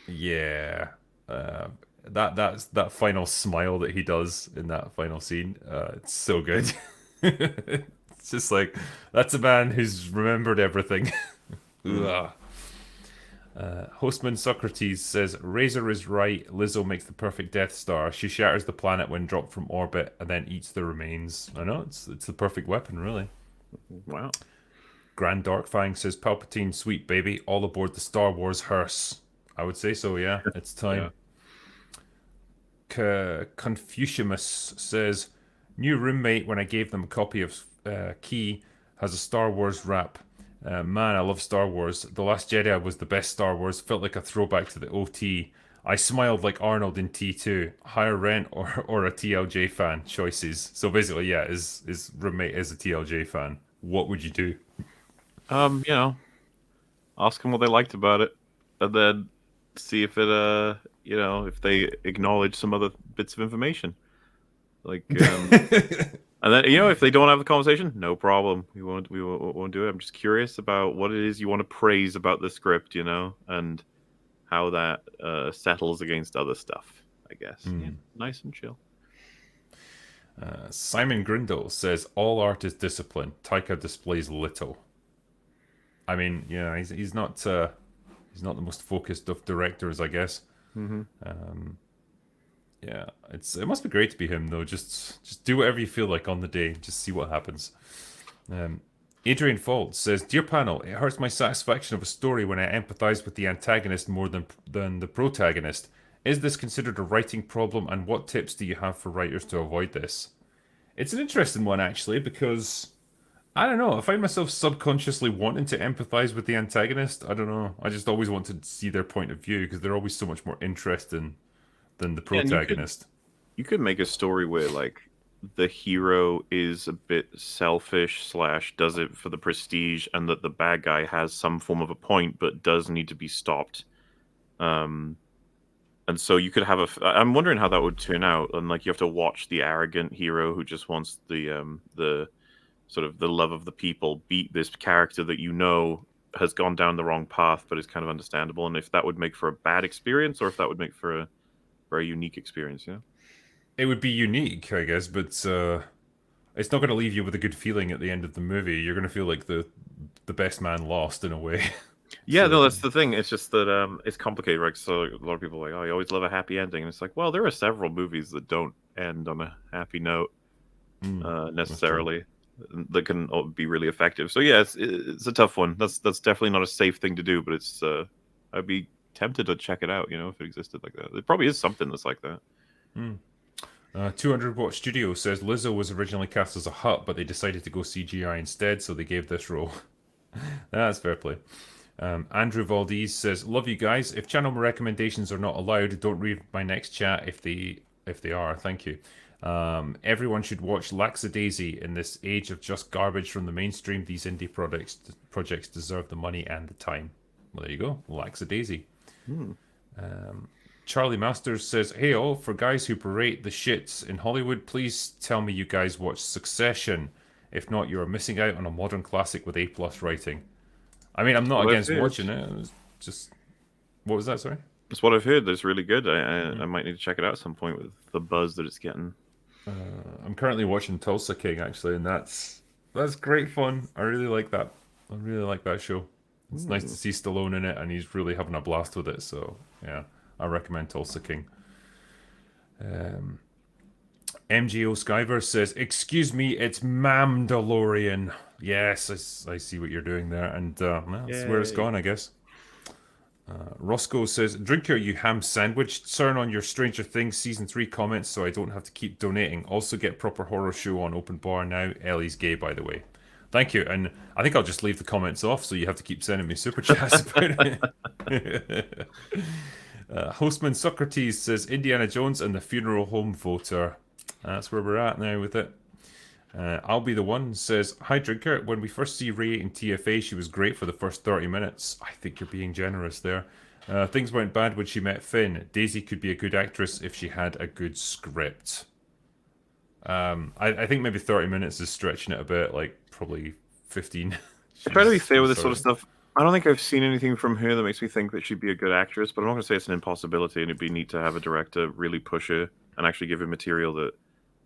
yeah, that final smile that he does in that final scene, it's so good. It's just like that's a man who's remembered everything. Mm. Ugh. Hostman Socrates says Razor is right. Lizzo makes the perfect Death Star. She shatters the planet when dropped from orbit and then eats the remains. I know it's the perfect weapon, really. Wow. Grand Darkfang says Palpatine, sweet baby, all aboard the Star Wars hearse. I would say so. Yeah, it's Yeah. time. Confucius says new roommate when I gave them a copy of Key has a Star Wars rap. Man, I love Star Wars. The Last Jedi was the best Star Wars. Felt like a throwback to the OT. I smiled like Arnold in T2. Higher rent or a TLJ fan? Choices. So basically, yeah, his roommate is a TLJ fan. What would you do? You know, ask them what they liked about it, and then see if it if they acknowledge some other bits of information. Like and then if they don't have the conversation, no problem. We won't do it. I'm just curious about what it is you want to praise about the script, and how that settles against other stuff, I guess. Yeah, nice and chill. Simon Grindle says all art is discipline. Taika displays little. I mean, yeah, he's not the most focused of directors, I guess. Mm-hmm. Yeah, it must be great to be him though. Just do whatever you feel like on the day. Just see what happens. Adrian Fault says, "Dear panel, it hurts my satisfaction of a story when I empathise with the antagonist more than the protagonist. Is this considered a writing problem, and what tips do you have for writers to avoid this?" It's an interesting one actually because I don't know. I find myself subconsciously wanting to empathize with the antagonist. I don't know. I just always want to see their point of view because they're always so much more interesting than the Yeah, and protagonist. you could make a story where like the hero is a bit selfish slash does it for the prestige, and that the bad guy has some form of a point but does need to be stopped. Um, and so you could have I'm wondering how that would turn out, and like you have to watch the arrogant hero who just wants the sort of the love of the people beat this character that has gone down the wrong path but is kind of understandable, and if that would make for a bad experience or if that would make for a very unique experience. It would be unique, I guess, but it's not going to leave you with a good feeling at the end of the movie. You're going to feel like the best man lost in a way. Yeah, So no, that's the thing. It's just that it's complicated, right? So a lot of people are like, oh, you always love a happy ending, and it's like, well, there are several movies that don't end on a happy note that's true. necessarily, that can be really effective. So yeah, it's a tough one. That's definitely not a safe thing to do, but it's I'd be tempted to check it out, if it existed like that. There probably is something that's like that. 200 Watt Studio says Lizzo was originally cast as a Hut, but they decided to go CGI instead, so they gave this role. That's fair play. Andrew Valdez says, "Love you guys. If channel recommendations are not allowed, don't read my next chat. If they are, thank you. Everyone should watch Laxadaisy. In this age of just garbage from the mainstream, these indie projects deserve the money and the time." Well, there you go, Laxadaisy. Hmm. Charlie Masters says, "Hey all, for guys who berate the shits in Hollywood, please tell me you guys watch Succession. If not, you are missing out on a modern classic with A+ writing." I mean, I'm not What I've against heard. watching it. It's just, what was that? Sorry. It's what I've heard. That's really good. I might need to check it out at some point with the buzz that it's getting. I'm currently watching Tulsa King actually, and that's great fun. I really like that. I really like that show. It's nice to Hmm. see Stallone in it, and he's really having a blast with it. So yeah, I recommend Tulsa King. MGO Skyverse says, "Excuse me, it's Mandalorian." Yes, I see what you're doing there, and well, that's where it's Yay. gone, I guess. Roscoe says, "Drinker, you ham sandwich. Turn on your Stranger Things season 3 comments so I don't have to keep donating. Also get proper horror show on open bar now. Ellie's gay, by the way." Thank you. And I think I'll just leave the comments off so you have to keep sending me super chats about it. Hostman Socrates says Indiana Jones and the Funeral Home Voter. That's where we're at now with it. I'll be the one says, hi Drinker, when we first see Ray in TFA, she was great for the first 30 minutes. I think you're being generous there. Things went bad when she met Finn. Daisy could be a good actress if she had a good script. I think maybe 30 minutes is stretching it a bit, like probably 15. I try to be She's fair with this sort of sorry. stuff. I don't think I've seen anything from her that makes me think that she'd be a good actress, but I'm not going to say it's an impossibility, and it'd be neat to have a director really push her and actually give her material that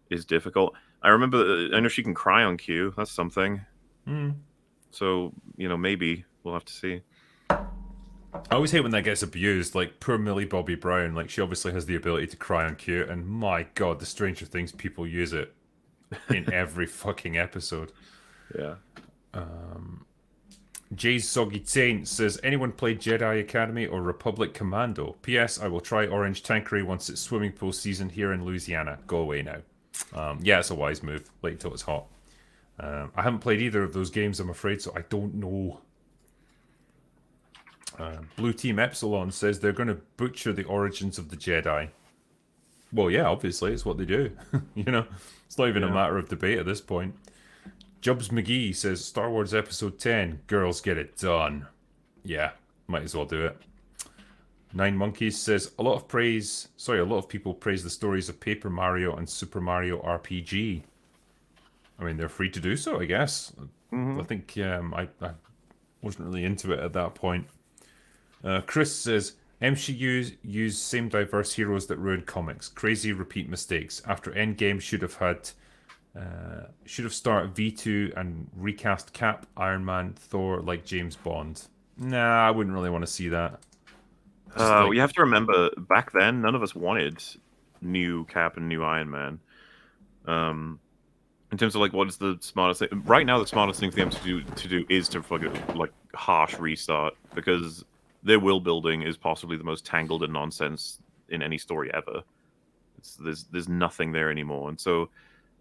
is difficult. I remember, I know she can cry on cue. That's something. So, maybe we'll have to see. I always hate when that gets abused. Like poor Millie Bobby Brown. Like she obviously has the ability to cry on cue, and my god, the Stranger Things people use it in every fucking episode. Yeah. Jay's Soggy Saint says, anyone play Jedi Academy or Republic Commando? P.S. I will try Orange Tankery once it's swimming pool season here in Louisiana. Go away now. Yeah, it's a wise move. Wait until it's hot. I haven't played either of those games, I'm afraid, so I don't know. Blue Team Epsilon says they're going to butcher the origins of the Jedi. Well, yeah, obviously, it's what they do. It's not even a matter of debate at this point. Jubs McGee says Star Wars Episode 10, girls get it done. Yeah, might as well do it. Nine Monkeys says a lot of people praise the stories of Paper Mario and Super Mario RPG. I mean, they're free to do so, I guess. I think I wasn't really into it at that point. Chris says MCU use same diverse heroes that ruin comics. Crazy repeat mistakes. After Endgame should have started V2 and recast Cap, Iron Man, Thor like James Bond. Nah, I wouldn't really want to see that. Just like You have to remember, back then, none of us wanted new Cap and new Iron Man. In terms of like what is the smartest thing right now, the smartest thing for them to do is to fucking like harsh restart, because their world building is possibly the most tangled and nonsense in any story ever. There's nothing there anymore, and so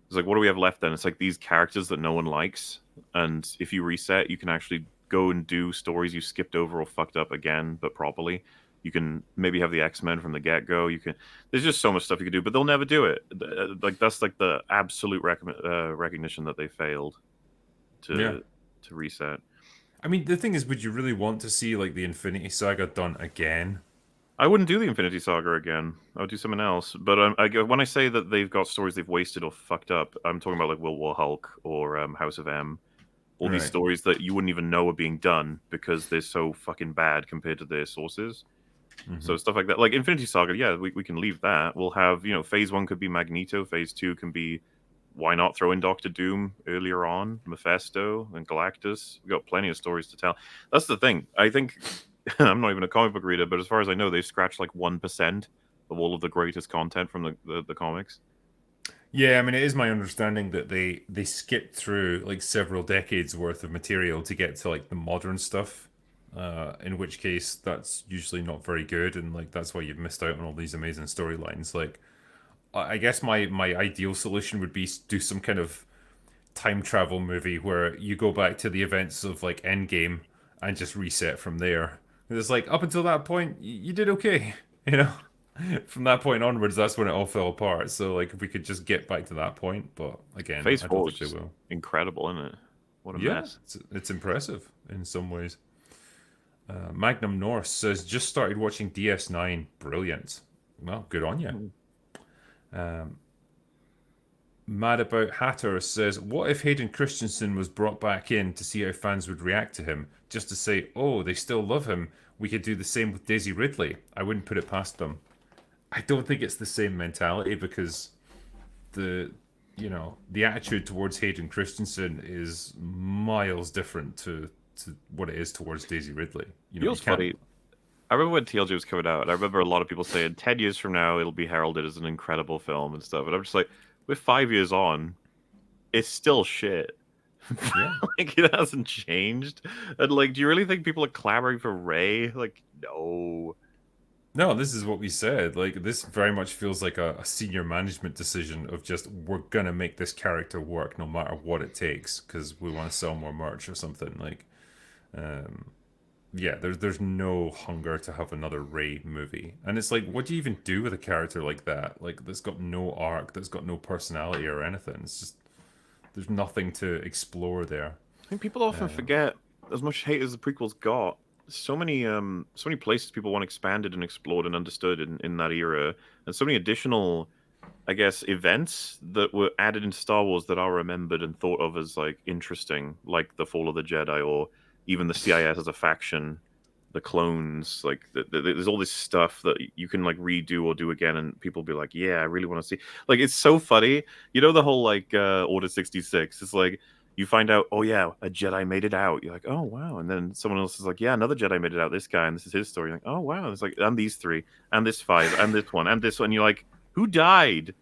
it's like, what do we have left then? It's like these characters that no one likes, and if you reset, you can actually go and do stories you skipped over or fucked up again, but properly. You can maybe have the X-Men from the get-go. You can. There's just so much stuff you can do, but they'll never do it. Like that's like the absolute recognition that they failed yeah. to reset. I mean, the thing is, would you really want to see like the Infinity Saga done again? I wouldn't do the Infinity Saga again. I would do something else. But when I say that they've got stories they've wasted or fucked up, I'm talking about like World War Hulk or House of M. All these Right. stories that you wouldn't even know are being done because they're so fucking bad compared to their sources. So stuff like that, like Infinity Saga, yeah, we can leave that. We'll have, phase 1 could be Magneto, phase 2 can be, why not throw in Doctor Doom earlier on, Mephisto and Galactus. We've got plenty of stories to tell. That's the thing. I think I'm not even a comic book reader, but as far as I know, they've scratched like 1% of all of the greatest content from the comics. Yeah, I mean, it is my understanding that they skipped through like several decades worth of material to get to like the modern stuff. In which case, that's usually not very good, and like that's why you've missed out on all these amazing storylines. Like, I guess my ideal solution would be do some kind of time travel movie where you go back to the events of like Endgame and just reset from there. It's like up until that point, you did okay, you know. From that point onwards, that's when it all fell apart. So like, if we could just get back to that point, but again, Phase I don't 4 is think they just will. incredible, isn't it? What a Yeah, mess. it's impressive in some ways. Magnum Norse says just started watching DS9. Brilliant. Well, good on you. Mad About Hatter says, what if Hayden Christensen was brought back in to see how fans would react to him? Just to say, oh, they still love him. We could do the same with Daisy Ridley. I wouldn't put it past them. I don't think it's the same mentality because the the attitude towards Hayden Christensen is miles different to what it is towards Daisy Ridley. You know You what's can't. funny? I remember when TLJ was coming out, and I remember a lot of people saying 10 years from now it'll be heralded as an incredible film and stuff. And I'm just like, we're 5 years on, it's still shit. Yeah. Like it hasn't changed. And like, do you really think people are clamoring for Ray? Like, no. No, this is what we said. Like, this very much feels like a senior management decision of just, we're gonna make this character work no matter what it takes because we want to sell more merch or something. Like, um, yeah, there's no hunger to have another Ray movie. And it's like, what do you even do with a character like that? Like, that's got no arc, that's got no personality or anything. It's just, there's nothing to explore there. I think people often Um, forget, as much hate as the prequels got, so many places people want expanded and explored and understood in that era, and so many additional, I guess, events that were added into Star Wars that are remembered and thought of as like interesting, like the Fall of the Jedi, or even the CIS as a faction, the clones. Like there's all this stuff that you can like redo or do again, and people be like, "Yeah, I really want to see." Like it's so funny, you know, the whole like Order 66. It's like you find out, oh yeah, a Jedi made it out. You're like, oh wow, and then someone else is like, yeah, another Jedi made it out. This guy, and this is his story. You're like, oh wow, it's like, and these three, and this five, and this one, and this one. You're like, who died?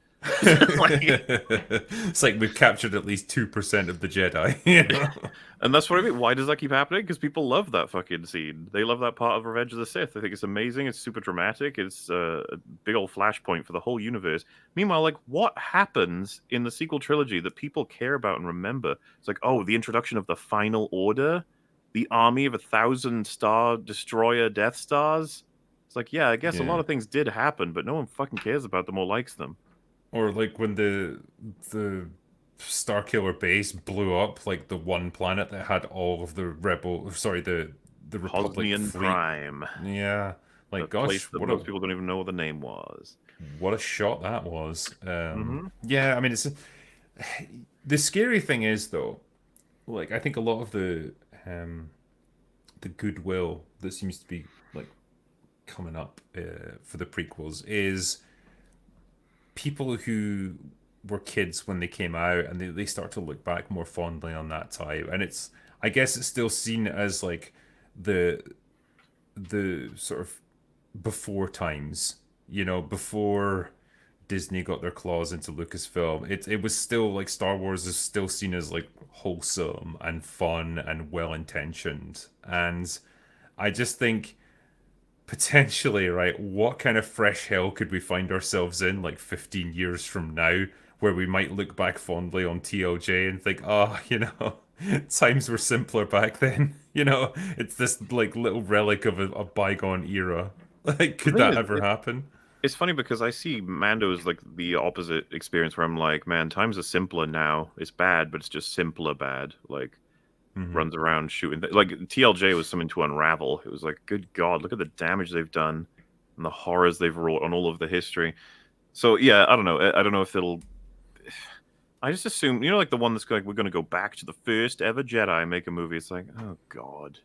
Like, it's like we've captured at least 2% of the Jedi. You know? and that's what I mean. Why does that keep happening? Because people love that fucking scene. They love that part of Revenge of the Sith. They think it's amazing. It's super dramatic. It's a big old flashpoint for the whole universe. Meanwhile, like, what happens in the sequel trilogy that people care about and remember? It's like, oh, the introduction of the Final Order, the army of 1,000-star destroyer Death Stars. It's like, yeah, I guess a lot Yeah. of things did happen, but no one fucking cares about them or likes them. Or like when the Starkiller base blew up, like the one planet that had all of the the Republic Hosnian fleet. Prime, Yeah. the Like, place gosh, that most people don't even know what the name was. what a shot that was. Hmm. Yeah, I mean, it's the scary thing is though, like I think a lot of the goodwill that seems to be like coming up for the prequels is people who were kids when they came out, and they start to look back more fondly on that time, and it's, I guess it's still seen as like the sort of before times, you know, before Disney got their claws into Lucasfilm. It was still like Star Wars is still seen as like wholesome and fun and well intentioned. And I just think potentially, right, what kind of fresh hell could we find ourselves in like 15 years from now where we might look back fondly on TLJ and think, oh, you know, times were simpler back then. You know, it's this like little relic of a bygone era. Like, The could thing that is, ever happen? it's funny because I see Mando as like the opposite experience where I'm like, man, times are simpler now. It's bad, but it's just simpler bad. Like Hmm. runs around shooting. Like TLJ was something to unravel. It was like, good God, look at the damage they've done and the horrors they've wrought on all of the history. So yeah, I don't know. I don't know if it'll. I just assume, you know, like the one that's like we're going to go back to the first ever Jedi and make a movie. It's like, oh God,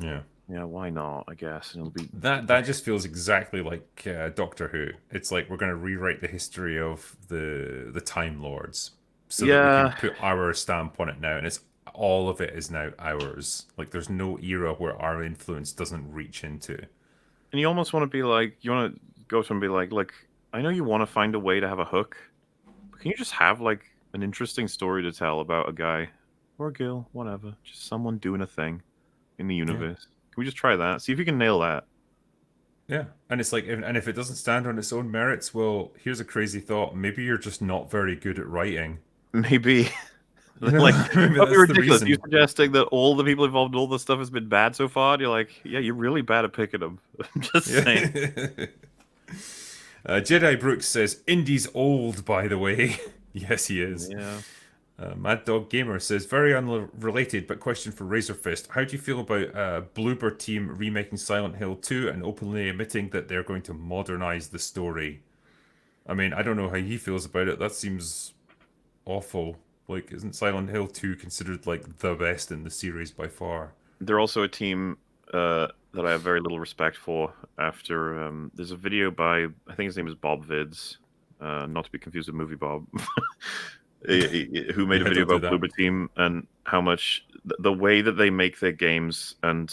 Yeah. yeah, why not? I guess and it'll be. That just feels exactly like Doctor Who. It's like we're going to rewrite the history of the Time Lords so that we can Yeah, put our stamp on it now, and it's all of it is now ours. Like there's no era where our influence doesn't reach into. and you almost want to be like, you want to go to him and be like, look, I know you want to find a way to have a hook, but can you just have like an interesting story to tell about a guy or a girl, whatever, just someone doing a thing in the Yeah, universe? Can we just try that? See if you can nail that. yeah, and it's like, and if it doesn't stand on its own merits, well, here's a crazy thought: maybe you're just not very good at writing. Maybe You know, like maybe that'd be that's the ridiculous. You reason. suggesting that all the people involved in all this stuff has been bad so far? And you're like, yeah, you're really bad at picking them. I'm just Yeah. saying. Jedi Brooks says, Indy's old, by the way. Yes, he is. Yeah. Mad Dog Gamer says, very unrelated, but question for Razorfist. How do you feel about Bloober Team remaking Silent Hill 2 and openly admitting that they're going to modernize the story? I mean, I don't know how he feels about it. That seems awful. Like, isn't Silent Hill 2 considered like the best in the series by far? They're also a team that I have very little respect for. After there's a video by I think his name is Bob Vids, not to be confused with Movie Bob, who made a Yeah, video don't do about that. Bloober Team and how much the way that they make their games and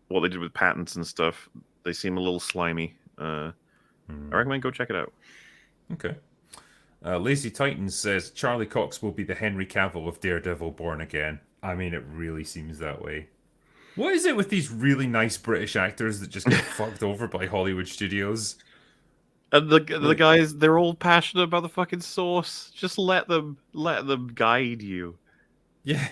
what they did with patents and stuff. They seem a little slimy. I Hmm. recommend go check it out. Okay. Lazy Titans says Charlie Cox will be the Henry Cavill of Daredevil Born Again. I mean, it really seems that way. What is it with these really nice British actors that just get fucked over by Hollywood studios? And the Like, guys, they're all passionate about the fucking source. Just let them guide you. yeah.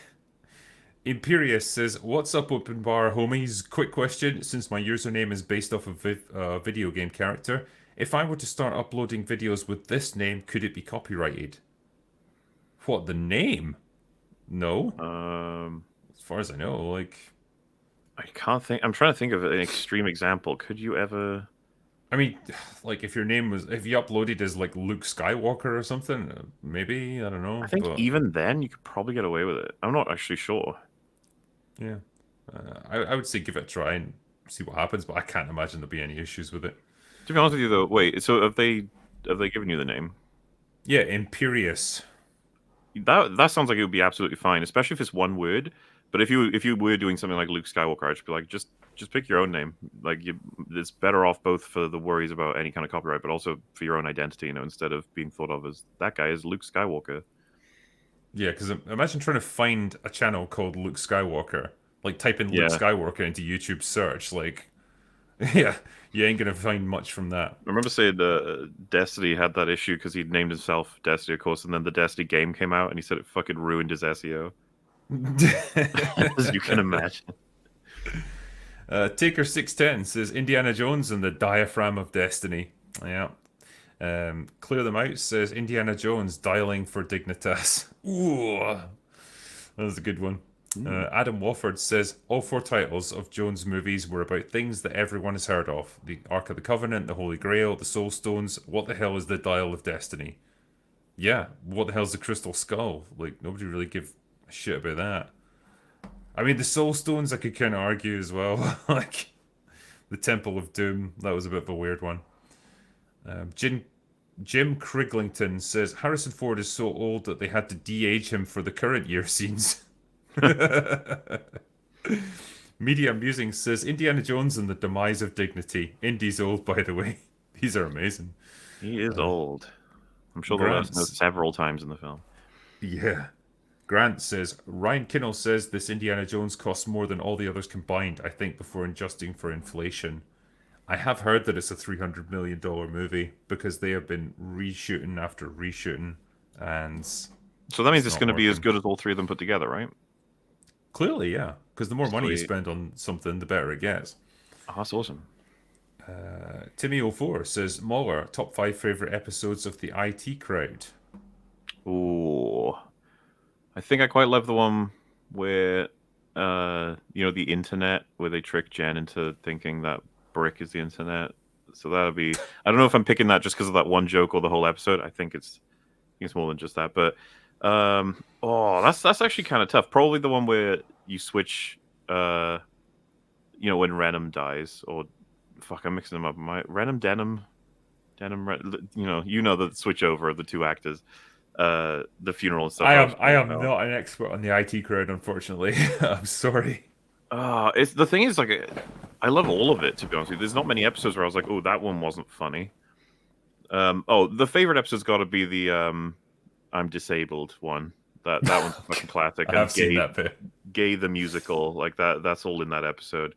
Imperius says, "What's up, open bar homies? Quick question, since my username is based off a video game character. If I were to start uploading videos with this name, could it be copyrighted?" What, the name? No, Um, as far as I know. Like, I can't think. I'm trying to think of an extreme example. Could you ever? I mean, like if your name was, if you uploaded as like Luke Skywalker or something, maybe, I don't I know, think but even then you could probably get away with it. I'm not actually sure. yeah, I would say give it a try and see what happens. But I can't imagine there'll be any issues with it. To be honest with you, though, wait. So have they given you the name? Yeah, Imperius. That sounds like it would be absolutely fine, especially if it's one word. But if you were doing something like Luke Skywalker, I'd just be like, just pick your own name. Like it's better off both for the worries about any kind of copyright, but also for your own identity. You know, instead of being thought of as that guy is Luke Skywalker. Yeah, because imagine trying to find a channel called Luke Skywalker. Like type in Luke Yeah, Skywalker into YouTube search. Like, yeah, you ain't gonna find much from that. I remember saying Destiny had that issue because he'd named himself Destiny, of course, and then the Destiny game came out, and he said it fucking ruined his SEO, as you can imagine. Taker 610 says Indiana Jones and the diaphragm of destiny. Yeah. Clear them out says Indiana Jones dialing for Dignitas. Ooh, that was a good one. Mm. Adam Wofford says all four titles of Jones movies were about things that everyone has heard of: the Ark of the Covenant, the Holy Grail, the Soul Stones. What the hell is the Dial of Destiny? Yeah, what the hell's the Crystal Skull? Like nobody really give a shit about that. I mean, the Soul Stones I could kind of argue as well. Like the Temple of Doom, that was a bit of a weird one. Jim Criglington says Harrison Ford is so old that they had to de-age him for the current year scenes. Media Musing says Indiana Jones and the Demise of Dignity. Indy's old, by the way. These are amazing. He is Uh, old. I'm sure they'll let us know Grant's, several times in the film. yeah. Grant says Ryan Kinnell says this Indiana Jones costs more than all the others combined, I think, before adjusting for inflation. I have heard that it's a $300 million movie because they have been reshooting after reshooting and So that means it's it's not going to be as working. good as all three of them put together, right? Clearly, yeah, because the more money you Sweet. spend on something, the better it gets. Oh, that's awesome. Timmy04 says Mahler, top five favorite episodes of the IT crowd. Ooh, I think I quite love the one where, the internet, where they trick Jen into thinking that Brick is the internet. So that'd be. I don't know if I'm picking that just because of that one joke or the whole episode. I think it's more than just that. But that's actually kind of tough. Probably the one where you switch. When Renham dies, or fuck, I'm mixing them up. My Renham, the switch over of the two actors, the funeral and stuff. I I was am I talking am about. not an expert on the IT crowd, unfortunately. I'm sorry. It's the thing is like I love all of it, to be honest with you. There's not many episodes where I was like, oh, that one wasn't funny. The favorite episode's got to be the I'm disabled one. That one's a fucking classic. I And have seen that bit. Gay the musical, like that's all in that episode.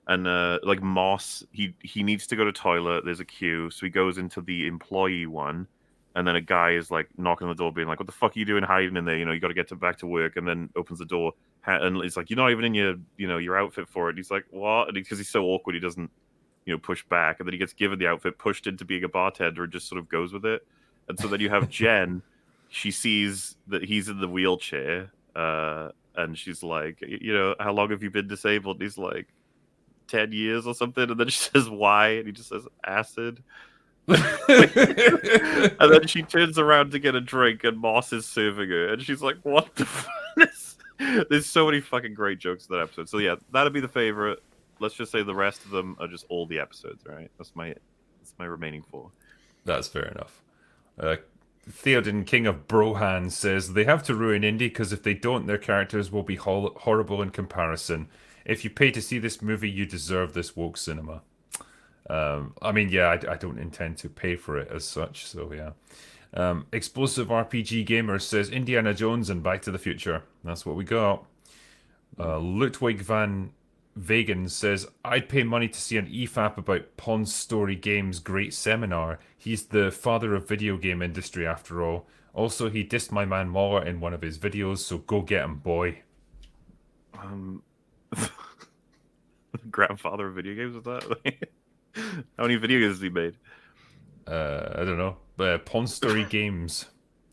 And like Moss, he needs to go to toilet. There's a queue, so he goes into the employee one, and then a guy is like knocking on the door, being like, "What the fuck are you doing hiding in there? You got to get back to work." And then opens the door, and it's like, "You're not even in your outfit for it." And he's like, "What?" And because he's so awkward, he doesn't push back, and then he gets given the outfit, pushed into being a bartender, and just sort of goes with it. And so then you have Jen. She sees that he's in the wheelchair, and she's like, "How long have you been disabled?" And he's like, 10 years or something, and then she says why, and he just says acid. And then she turns around to get a drink, and Moss is serving her, and she's like, what the fuck? There's so many fucking great jokes in that episode. So yeah, that'd be the favorite. Let's just say the rest of them are just all the episodes, right? That's my remaining four. That's fair enough. Uh, Theoden, King of Brohan, says they have to ruin Indy because if they don't, their characters will be horrible in comparison. If you pay to see this movie, you deserve this woke cinema. I mean, yeah, I don't intend to pay for it as such, so yeah. Explosive RPG Gamer says Indiana Jones and Back to the Future. That's what we got. Ludwig van Vegan says, I'd pay money to see an EFAP about Pawn Story Games' great seminar. He's the father of video game industry after all. Also, he dissed my man Mauler in one of his videos, so go get him, boy. Um, grandfather of video games was that? How many video games has he made? I don't know. Pawn Story Games.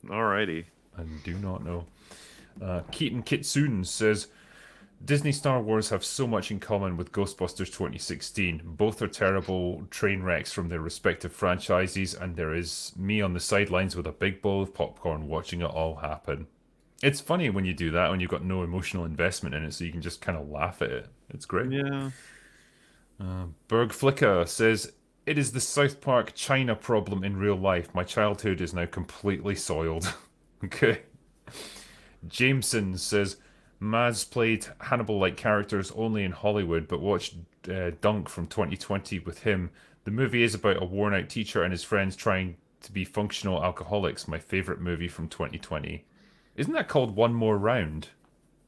Alrighty. I do not know. Keaton Kitsune says, Disney Star Wars have so much in common with Ghostbusters 2016. Both are terrible train wrecks from their respective franchises, and there is me on the sidelines with a big bowl of popcorn watching it all happen. It's funny when you do that, when you've got no emotional investment in it, so you can just kind of laugh at it. It's great. Yeah. Berg Flicker says, It is the South Park China problem in real life. My childhood is now completely soiled. Okay. Jameson says, Maz played Hannibal-like characters only in Hollywood, but watched Dunk from 2020 with him. The movie is about a worn-out teacher and his friends trying to be functional alcoholics. My favorite movie from 2020. Isn't that called One More Round?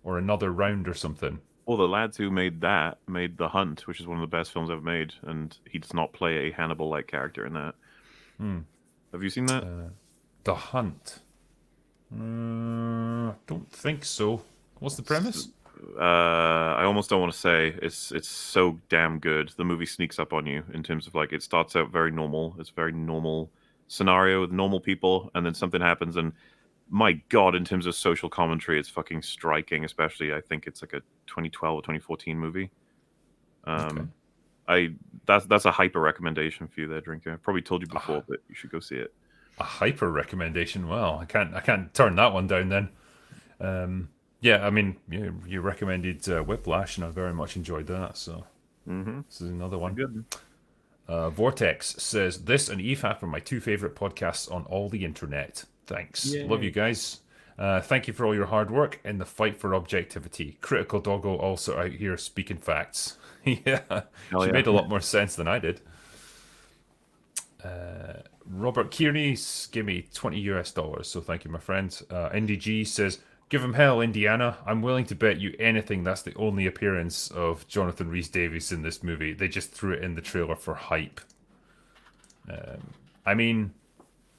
Or Another Round or something? Well, the lads who made that made The Hunt, which is one of the best films ever made, and he does not play a Hannibal-like character in that. Have you seen that? The Hunt. Don't think so. What's the premise? I almost don't want to say. It's so damn good. The movie sneaks up on you in terms of like it starts out very normal. It's a very normal scenario with normal people, and then something happens, and my God, in terms of social commentary, it's fucking striking. Especially, I think it's like a 2012 or 2014 movie. Okay. I that's a hyper recommendation for you there, drinker. I probably told you before, but you should go see it. A hyper recommendation. Well, I can't turn that one down then. Yeah, I mean, you recommended Whiplash, and I very much enjoyed that. So this is another one. Good. Vortex says, This and EFAP are my two favorite podcasts on all the internet. Thanks. Yay. Love you guys. Thank you for all your hard work in the fight for objectivity. Critical Doggo also out here speaking facts. Yeah, Hell she yeah. made a lot more sense than I did. Robert Kearney gave me $20 so thank you, my friend. NDG says, Give him hell, Indiana. I'm willing to bet you anything that's the only appearance of Jonathan Rhys-Davies in this movie. They just threw it in the trailer for hype. I mean,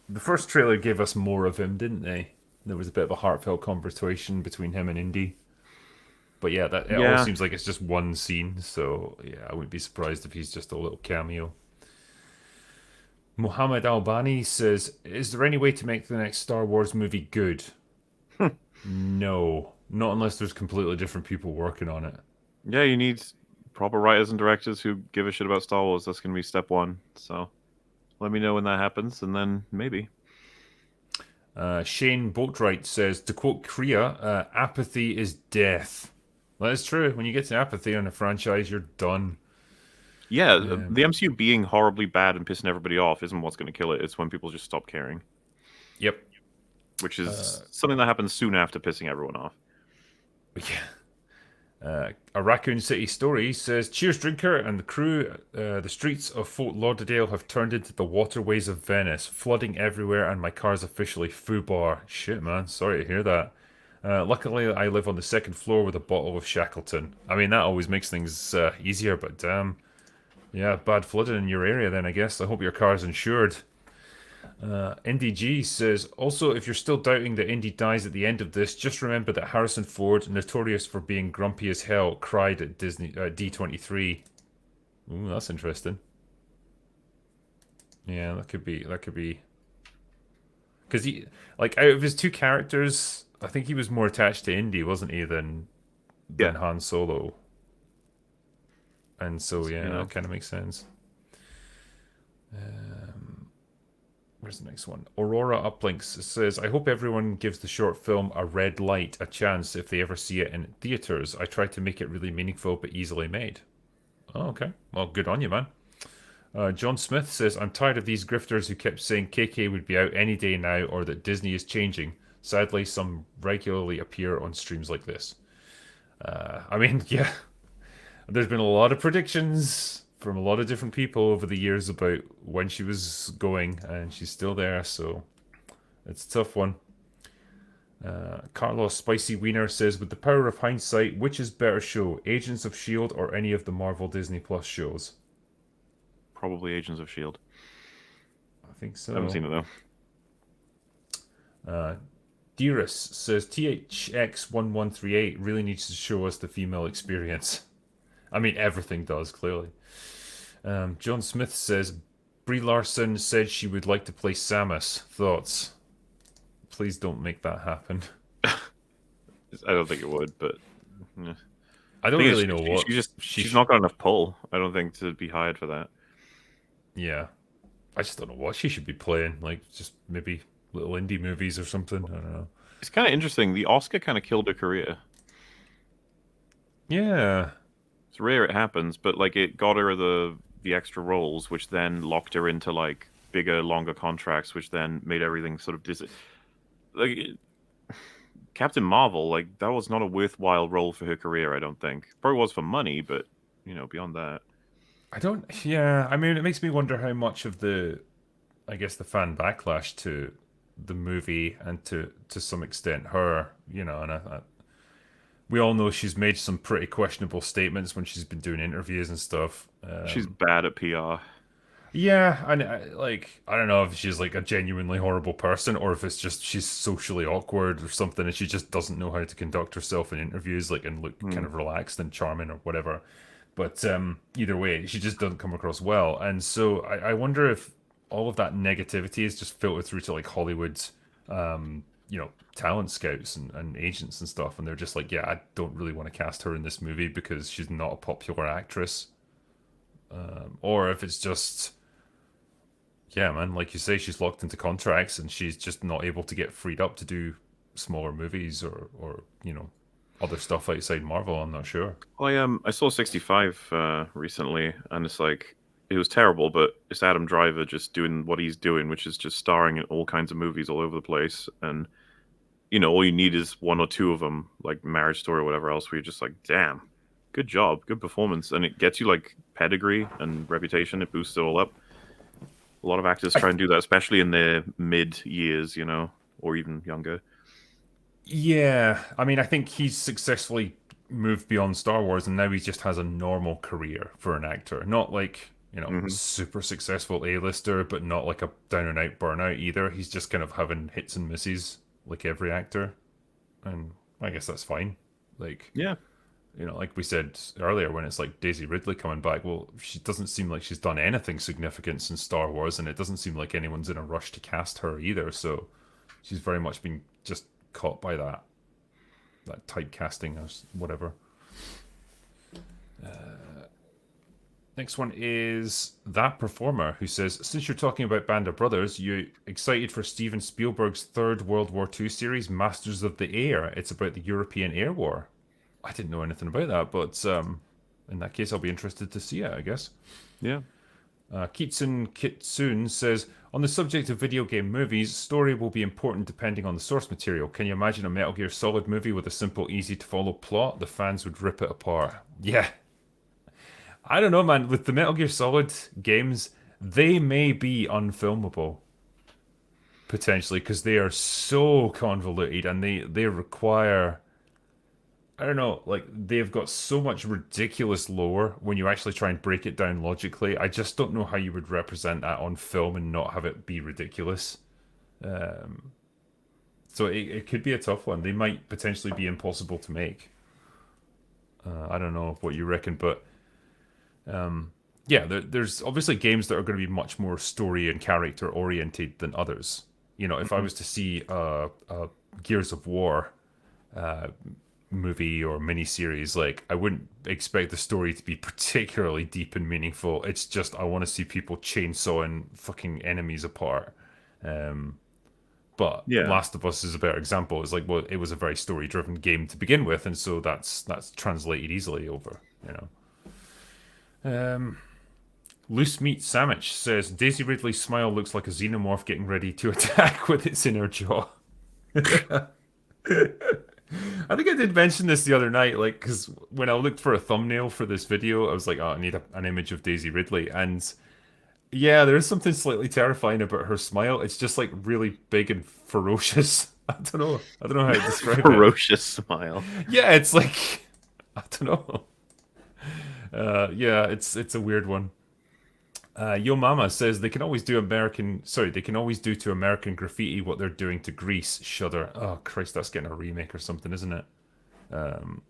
the first trailer gave us more of him, didn't they? There was a bit of a heartfelt conversation between him and Indy. But yeah, it all seems like it's just one scene, so yeah, I wouldn't be surprised if he's just a little cameo. Mohammed Albani says, Is there any way to make the next Star Wars movie good? No. Not unless there's completely different people working on it. Yeah, you need proper writers and directors who give a shit about Star Wars. That's going to be step one. So let me know when that happens, and then maybe. Shane Boatwright says, to quote Kriya, apathy is death. That is true. When you get to apathy on a franchise, you're done. Yeah, the MCU being horribly bad and pissing everybody off isn't what's going to kill it. It's when people just stop caring. Yep. Which is something that happens soon after pissing everyone off. Yeah. A Raccoon City Story says, Cheers, drinker and the crew. The streets of Fort Lauderdale have turned into the waterways of Venice, flooding everywhere, and my car's officially foobar. Shit, man. Sorry to hear that. Luckily, I live on the second floor with a bottle of Shackleton. I mean, that always makes things easier, but damn. Yeah, bad flooding in your area then, I guess. I hope your car's insured. NDG says, also, if you're still doubting that Indy dies at the end of this, just remember that Harrison Ford, notorious for being grumpy as hell, cried at Disney D23. Ooh, that's interesting. Yeah, that could be. Because he, like, out of his two characters, I think he was more attached to Indy, wasn't he, than Han Solo. And so, yeah, that kind of makes sense. Where's the next one? Aurora Uplinks says, I hope everyone gives the short film A Red Light a chance if they ever see it in theaters. I tried to make it really meaningful but easily made. Oh, okay. Well, good on you, man. John Smith says, I'm tired of these grifters who kept saying KK would be out any day now or that Disney is changing. Sadly, some regularly appear on streams like this. I mean, yeah. There's been a lot of predictions from a lot of different people over the years about when she was going, and she's still there, so it's a tough one. Carlos Spicy Wiener says, with the power of hindsight, which is better show, Agents of S.H.I.E.L.D. or any of the Marvel Disney Plus shows? Probably Agents of Shield. I think I haven't so. seen it though. Dearest says, THX1138 really needs to show us the female experience. I mean, everything does, clearly. John Smith says, Brie Larson said she would like to play Samus. Thoughts? Please don't make that happen. I don't think it would, but yeah. I don't Thing is, really know what she's not got enough pull. I don't think to be hired for that. yeah, I just don't know what she should be playing. Like, just maybe little indie movies or something. I don't know. It's kind of interesting. The Oscar kind of killed her career. Yeah, It's rare it happens, but like it got her the extra roles, which then locked her into like bigger, longer contracts, which then made everything sort of like Captain Marvel. Like that was not a worthwhile role for her career. I don't think. Probably was for money, but beyond that, I don't. Yeah, I mean, it makes me wonder how much of I guess, the fan backlash to the movie and to some extent her, and we all know she's made some pretty questionable statements when she's been doing interviews and stuff. she's bad at PR. Yeah, and I don't know if she's like a genuinely horrible person or if it's just she's socially awkward or something and she just doesn't know how to conduct herself in interviews, like, and look Hmm. kind of relaxed and charming or whatever. But either way, she just doesn't come across well, and so I wonder if all of that negativity is just filtered through to like Hollywood, talent scouts and agents and stuff, and they're just like, yeah, I don't really want to cast her in this movie because she's not a popular actress, or if it's just yeah, man, like you say, she's locked into contracts and she's just not able to get freed up to do smaller movies or other stuff outside Marvel. I'm not sure. I saw 65 recently, and it's like it was terrible, but it's Adam Driver just doing what he's doing, which is just starring in all kinds of movies all over the place, and all you need is one or two of them, like Marriage Story or whatever else, where you're just like, damn, good job, good performance, and it gets you like pedigree and reputation. It boosts it all up. A lot of actors I, try and do that, especially in their mid years, or even younger. yeah, I mean, I think he's successfully moved beyond Star Wars and now he just has a normal career for an actor. Not like, Hmm. super successful A-lister, but not like a down and out burnout either. He's just kind of having hits and misses like every actor. And I guess that's fine. Like, Yeah, like we said earlier, when it's like Daisy Ridley coming back, well, she doesn't seem like she's done anything significant since Star Wars, and it doesn't seem like anyone's in a rush to cast her either. So she's very much been just caught by that typecasting or whatever. Next one is that performer who says, since you're talking about Band of Brothers, you excited for Steven Spielberg's third World War II series, Masters of the Air? It's about the European Air War. I didn't know anything about that, but in that case, I'll be interested to see it, I guess. yeah. Kitsun Kitsune says, on the subject of video game movies, story will be important depending on the source material. Can you imagine a Metal Gear Solid movie with a simple, easy to follow plot? The fans would rip it apart. Yeah. I don't know, man. With the Metal Gear Solid games, they may be unfilmable potentially because they are so convoluted and they require, I don't know, like they've got so much ridiculous lore when you actually try and break it down logically. I just don't know how you would represent that on film and not have it be ridiculous. So it could be a tough one. They might potentially be impossible to make. I don't know what you reckon, but yeah, there's obviously games that are going to be much more story and character oriented than others. If I Hmm. was to see a Gears of War movie or miniseries, like I wouldn't expect the story to be particularly deep and meaningful. It's just I want to see people chainsawing fucking enemies apart. But Yeah. Last of Us is a better example. It's like, well, it was a very story driven game to begin with, and so that's translated easily over. Loose Meat Sandwich says Daisy Ridley's smile looks like a xenomorph getting ready to attack with its inner jaw. I think I did mention this the other night, like, because when I looked for a thumbnail for this video, I was like, oh, I need an image of Daisy Ridley. And yeah, there is something slightly terrifying about her smile. It's just like really big and ferocious. I don't know. I don't know how to describe it. Ferocious smile. Yeah, it's like I don't know. Yeah, it's a weird one. Yo Mama says they can always do to American Graffiti what they're doing to Greece. Shudder. Oh Christ, that's getting a remake or something, isn't it?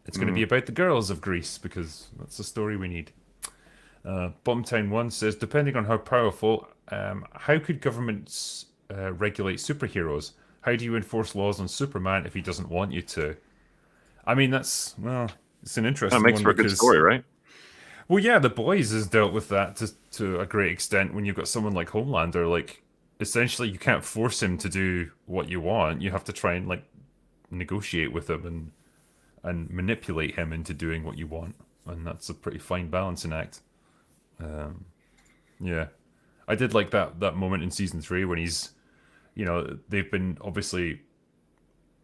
It's going to be Mm. about the girls of Greece because that's the story we need. Bombtown One says, depending on how powerful, how could governments regulate superheroes? How do you enforce laws on Superman if he doesn't want you to? I mean, it's an That interesting makes one for a good because, story, right? well, yeah, The Boys has dealt with that to a great extent when you've got someone like Homelander. Like, essentially, you can't force him to do what you want. You have to try and, like, negotiate with him and manipulate him into doing what you want. And that's a pretty fine balancing act. Yeah. I did like that moment in season 3 when they've been obviously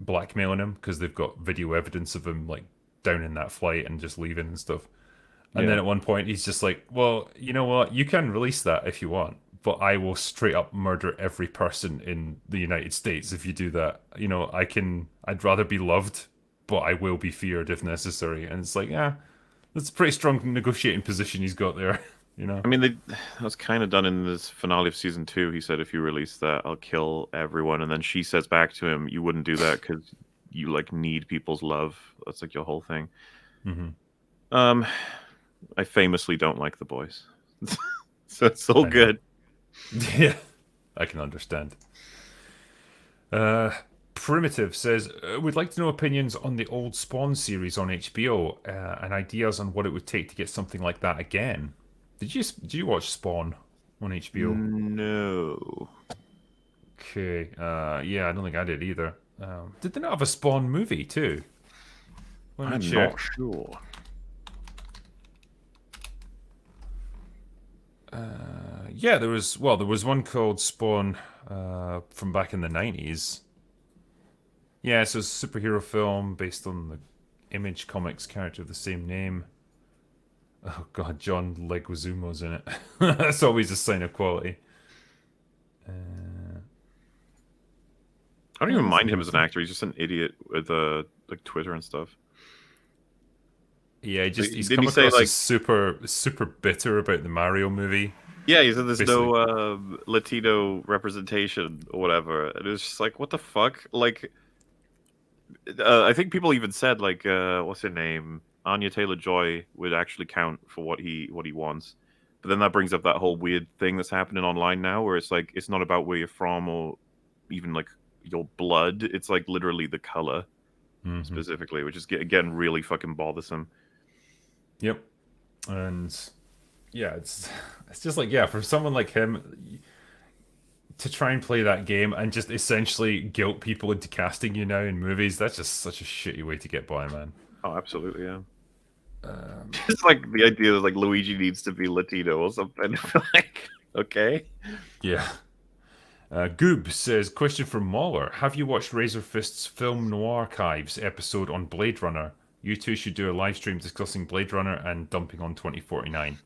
blackmailing him because they've got video evidence of him like down in that flight and just leaving and stuff. And then Yeah. at one point he's just like, "Well, you know what? You can release that if you want, but I will straight up murder every person in the United States if you do that. I'd rather be loved, but I will be feared if necessary." And it's like, yeah, that's a pretty strong negotiating position he's got there, you know. I mean, that was kind of done in this finale of season 2. He said, "If you release that, I'll kill everyone." And then she says back to him, "You wouldn't do that because you like need people's love. That's like your whole thing." Hmm. Um, I famously don't like the boys, so it's all I know. good. Yeah, I can understand. Uh, Primitive says, "We'd like to know opinions on the old Spawn series on HBO and ideas on what it would take to get something like that again." Did you watch Spawn on HBO? No, Okay. Yeah, I don't think I did either. Did they not have a Spawn movie too? Let me I'm not check. sure. Yeah, there was one called Spawn from back in the 90s. Yeah, so it's a superhero film based on the Image Comics character of the same name. Oh god, John Leguizumo's in it. That's always a sign of quality. Uh, I don't yeah, even that's mind him as an interesting. actor. He's just an idiot with like Twitter and stuff. Yeah, he's Didn't come he say across as like, super bitter about the Mario movie. yeah, he said there's Basically, no Latino representation or whatever. And it was just like, what the fuck? Like, I think people even said like, what's her name? Anya Taylor-Joy would actually count for what he wants. But then that brings up that whole weird thing that's happening online now, where it's like it's not about where you're from or even like your blood. It's like literally the color hmm. specifically, which is again really fucking bothersome. Yep. And yeah, it's just like, yeah, for someone like him to try and play that game and just essentially guilt people into casting you now in movies, that's just such a shitty way to get by, man. Oh, absolutely, yeah. Um, Just like the idea that like Luigi needs to be Latino or something. Like, okay. yeah. Goob says, question from Mauler. Have you watched Razor Fist's Film Noir Archives episode on Blade Runner? You two should do a live stream discussing Blade Runner and dumping on 2049.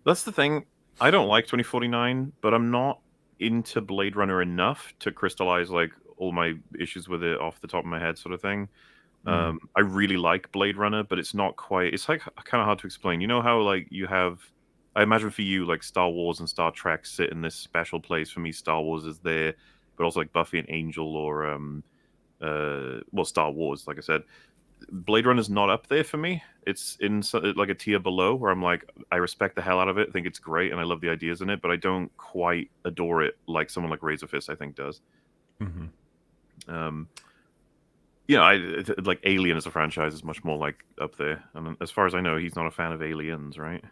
That's the thing. I don't like 2049, but I'm not into Blade Runner enough to crystallize like all my issues with it off the top of my head, sort of thing. Mm, I really like Blade Runner, but it's not quite. It's like kind of hard to explain. You know how like you have. I imagine for you, like Star Wars and Star Trek sit in this special place. For me, Star Wars is there, but also like Buffy and Angel or well, Star Wars, like I said. Blade Runner's not up there for me. It's in like a tier below where I'm like, I respect the hell out of it, think it's great, and I love the ideas in it, but I don't quite adore it like someone like Razor Fist I think does. hmm. Um, like Alien as a franchise is much more like up there. And as far as I know, he's not a fan of Aliens, right?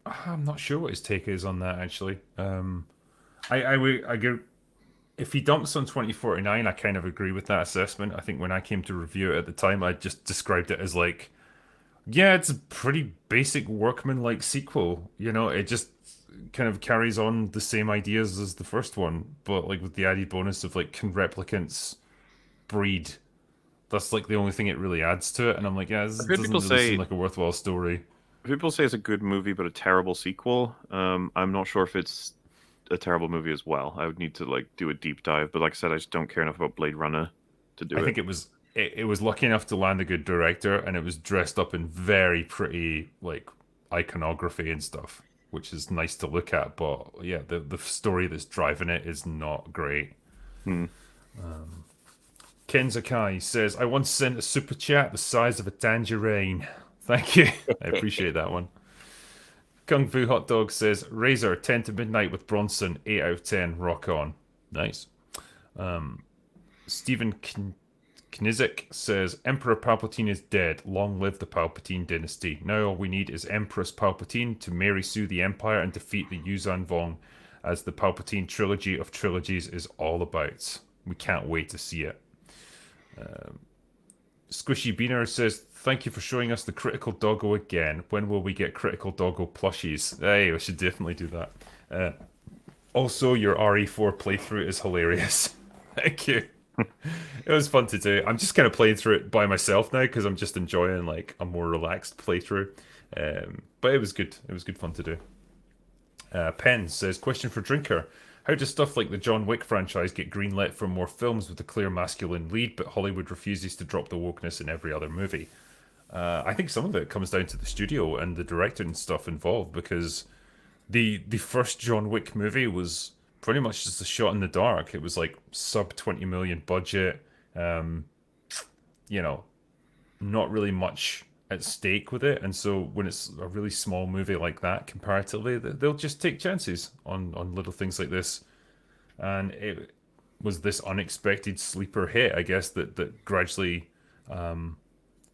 I'm not sure what his take is on that, actually. I get if he dumps on 2049, I kind of agree with that assessment. I think when I came to review it at the time, I just described it as like, yeah, it's a pretty basic workman-like sequel. It just kind of carries on the same ideas as the first one, but like with the added bonus of like, can replicants breed? That's like the only thing it really adds to it. And I'm like, yeah, this I've heard doesn't people really seem say like a worthwhile story. it's a good movie but a terrible sequel. I'm not sure if it's a terrible movie as well. I would need to like do a deep dive, but like I said, I just don't care enough about Blade Runner to I do it. think it was lucky enough to land a good director, and it was dressed up in very pretty like iconography and stuff, which is nice to look at. But yeah, the story that's driving it is not great. Hmm. Ken Zakai says, "I once sent a super chat the size of a tangerine." Thank you, I appreciate that one. Kung Fu Hot Dog says, "Razor 10 to midnight with Bronson 8 out of 10. Rock on." Nice. Stephen Knizik says, "Emperor Palpatine is dead. Long live the Palpatine dynasty. Now all we need is Empress Palpatine to Mary Sue the Empire and defeat the Yuzan Vong, as the Palpatine trilogy of trilogies is all about. We can't wait to see it." Squishy Beaner says, "Thank you for showing us the Critical Doggo again. When will we get Critical Doggo plushies?" Hey, we should definitely do that. Also, your RE4 playthrough is hilarious. Thank you. It was fun to do. I'm just kind of playing through it by myself now because I'm just enjoying like a more relaxed playthrough. But it was good. It was good fun to do. Penn says, "Question for Drinker. How does stuff like the John Wick franchise get greenlit for more films with a clear masculine lead, but Hollywood refuses to drop the wokeness in every other movie?" I think some of it comes down to the studio and the director and stuff involved, because the first John Wick movie was pretty much just a shot in the dark. It was like sub 20 million budget. You know, not really much at stake with it, and so when it's a really small movie like that, comparatively, they'll just take chances on little things like this. And it was this unexpected sleeper hit, I guess, that gradually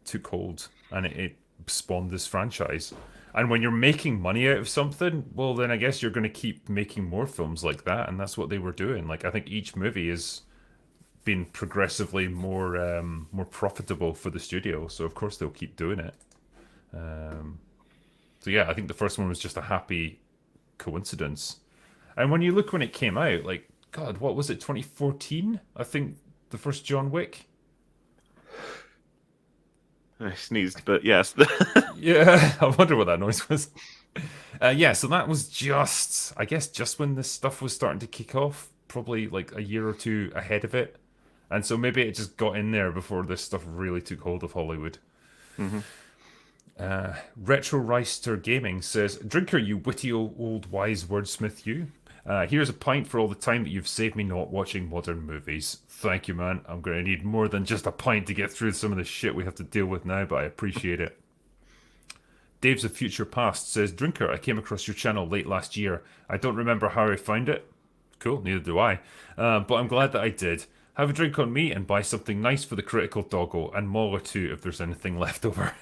took hold, and it spawned this franchise. And when you're making money out of something, well, then I guess you're going to keep making more films like that, and that's what they were doing. Like, I think each movie is been progressively more profitable for the studio, so of course they'll keep doing it. So yeah, I think the first one was just a happy coincidence. And when you look when it came out, like, God, what was it, 2014? I think the first John Wick. I sneezed, but yes. Yeah, I wonder what that noise was. Yeah, so that was just, I guess, just when this stuff was starting to kick off, probably like a year or two ahead of it. And so maybe it just got in there before this stuff really took hold of Hollywood. Mm-hmm. Retro Reister Gaming says, "Drinker, you witty old wise wordsmith, you. Here's a pint for all the time that you've saved me not watching modern movies." Thank you, man. I'm going to need more than just a pint to get through some of the shit we have to deal with now, but I appreciate it. Dave's of Future Past says, "Drinker, I came across your channel late last year. I don't remember how I found it." Cool, neither do I. But I'm glad that I did. Have a drink on me and buy something nice for the Critical Doggo, and Maul or two if there's anything left over.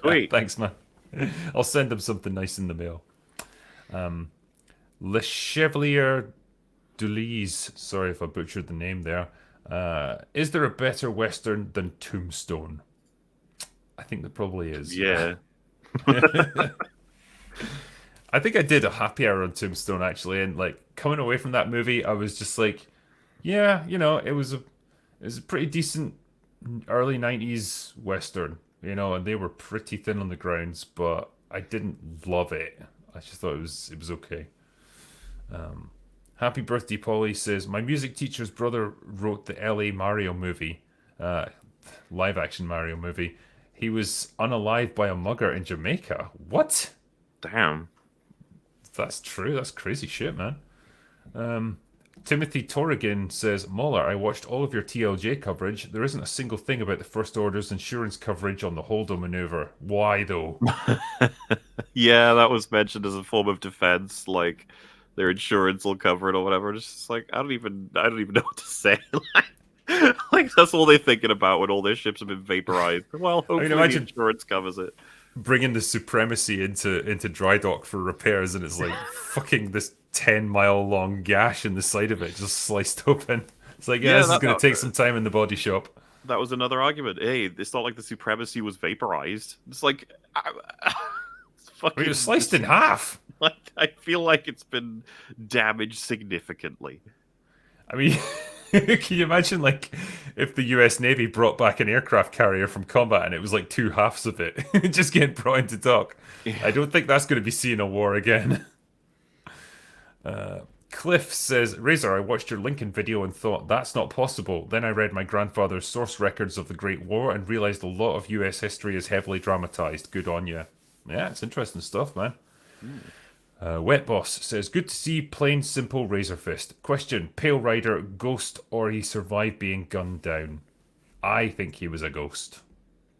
Sweet. Thanks, man. I'll send him something nice in the mail. Le Chevalier Dulise, sorry if I butchered the name there. Is there a better Western than Tombstone? I think there probably is. Yeah. I think I did a happy hour on Tombstone, actually, and like coming away from that movie, I was just like, yeah, you know, it was a pretty decent early 90s Western, you know, and they were pretty thin on the grounds, but I didn't love it. I just thought it was okay. Happy Birthday Polly says, "My music teacher's brother wrote the LA Mario movie, live action Mario movie. He was unalived by a mugger in Jamaica." What? Damn. That's true. That's crazy shit, man. Timothy Torrigan says, "Muller, I watched all of your TLJ coverage. There isn't a single thing about the First Order's insurance coverage on the Holdo maneuver. Why, though?" Yeah, that was mentioned as a form of defense, like their insurance will cover it or whatever. It's just like I don't even know what to say. Like that's all they're thinking about when all their ships have been vaporized. Well, hopefully the imagine insurance covers it. bringing the Supremacy into dry dock for repairs, and it's like fucking this 10-mile long gash in the side of it just sliced open. It's like, yeah, Yeah, this is going to take some time in the body shop. that was another argument. Hey, it's not like the Supremacy was vaporized. It's like it's I fucking mean, it was sliced in half. Like I feel like it's been damaged significantly. I mean, can you imagine, like, if the US Navy brought back an aircraft carrier from combat and it was like two halves of it just getting brought into dock? Yeah. I don't think that's going to be seeing a war again. Cliff says, Razor, I watched your Lincoln video and thought, that's not possible. Then I read my grandfather's source records of the Great War and realized a lot of US history is heavily dramatized. Good on you. Yeah, it's interesting stuff, man. Mm. Wet Boss says, good to see plain, simple Razor Fist. Question, Pale Rider, ghost or he survived being gunned down? I think he was a ghost.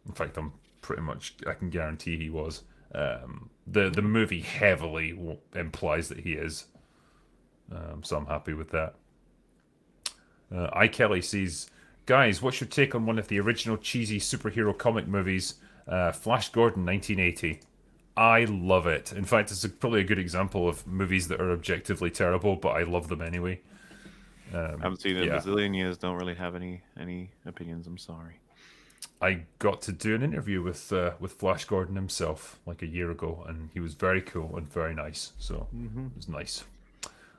In fact, I can guarantee he was. The movie heavily implies that he is. So I'm happy with that. Kelly says, guys, what's your take on one of the original cheesy superhero comic movies, Flash Gordon 1980? I love it. In fact, it's probably a good example of movies that are objectively terrible, but I love them anyway. I haven't seen it in a bazillion years. Don't really have any opinions. I'm sorry. I got to do an interview with Flash Gordon himself like a year ago, and he was very cool and very nice. So it was nice.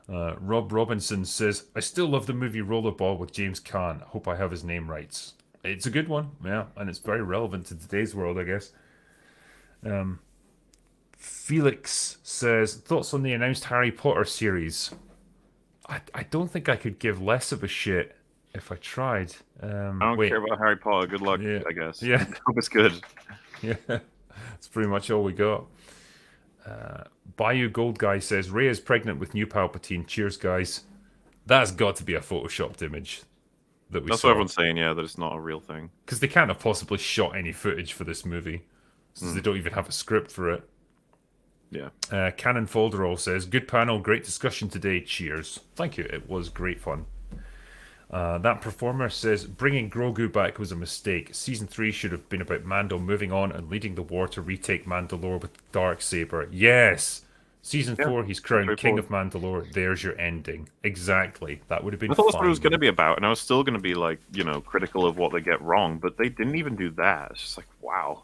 Rob Robinson says, I still love the movie Rollerball with James Caan. Hope I have his name right. It's a good one, yeah, and it's very relevant to today's world, I guess. Felix says, thoughts on the announced Harry Potter series? I don't think I could give less of a shit if I tried. I don't care about Harry Potter. Good luck, I guess. Yeah. Hope it's good. Yeah, that's pretty much all we got. Bayou Gold Guy says, Rey is pregnant with new Palpatine. Cheers, guys. That's got to be a photoshopped image that we That's saw. what everyone's saying, yeah, that it's not a real thing. Because they can't have possibly shot any footage for this movie, since they don't even have a script for it. Yeah. Cannon Folderall says, good panel, great discussion today. Cheers. Thank you. It was great fun. That performer says, bringing Grogu back was a mistake. Season 3 should have been about Mando moving on and leading the war to retake Mandalore with Darksaber. Yes! Season 4, he's crowned King of Mandalore. There's your ending. Exactly. That would have been I thought fine. that's what it was going to be about, and I was still going to be, like, critical of what they get wrong, but they didn't even do that. It's just like, wow.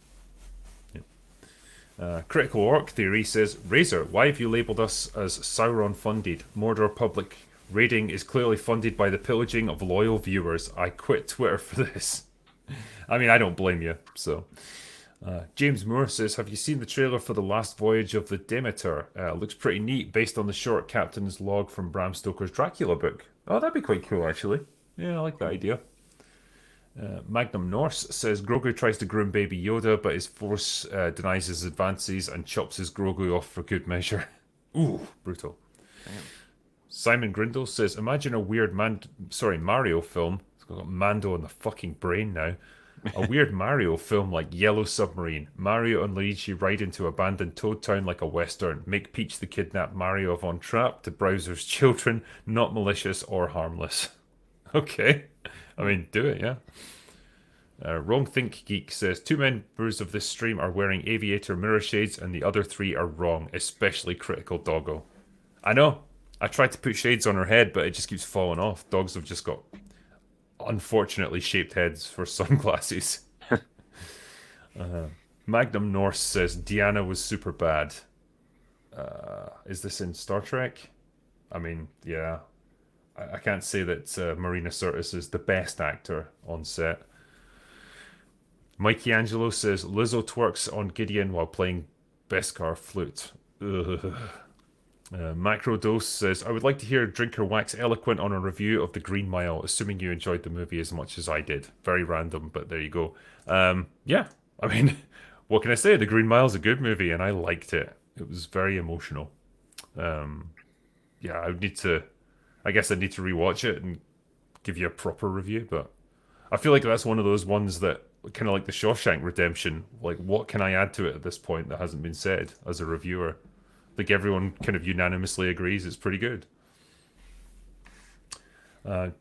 Critical Orc Theory says, Razor, why have you labelled us as Sauron funded? Mordor public raiding is clearly funded by the pillaging of loyal viewers. I quit Twitter for this. I mean, I don't blame you. So, James Moore says, have you seen the trailer for The Last Voyage of the Demeter? Looks pretty neat based on the short captain's log from Bram Stoker's Dracula book. Oh, that'd be quite cool, actually. Yeah, I like that idea. Magnum Norse says Grogu tries to groom Baby Yoda, but his force denies his advances and chops his Grogu off for good measure. Ooh, brutal. Damn. Simon Grindle says, imagine a weird Mario film. It's got Mando in the fucking brain now. A weird Mario film like Yellow Submarine. Mario and Luigi ride into abandoned Toad Town like a western. Make Peach the kidnapped Mario Von Trapp to Bowser's children. Not malicious or harmless. Okay. I mean, do it, yeah. Wrong Think Geek says, 2 members of this stream are wearing aviator mirror shades and the other 3 are wrong, especially Critical Doggo. I know. I tried to put shades on her head, but it just keeps falling off. Dogs have just got unfortunately shaped heads for sunglasses. Magnum Norse says, Deanna was super bad. Is this in Star Trek? I mean, yeah. I can't say that Marina Sirtis is the best actor on set. Mikey Angelo says, Lizzo twerks on Gideon while playing Beskar flute. Macrodose says, I would like to hear Drinker wax eloquent on a review of The Green Mile, assuming you enjoyed the movie as much as I did. Very random, but there you go. Yeah, I mean, what can I say? The Green Mile's a good movie, and I liked it. It was very emotional. Yeah, I guess I need to rewatch it and give you a proper review, but I feel like that's one of those ones that, kind of like the Shawshank Redemption, like, what can I add to it at this point that hasn't been said as a reviewer? Like, everyone kind of unanimously agrees it's pretty good.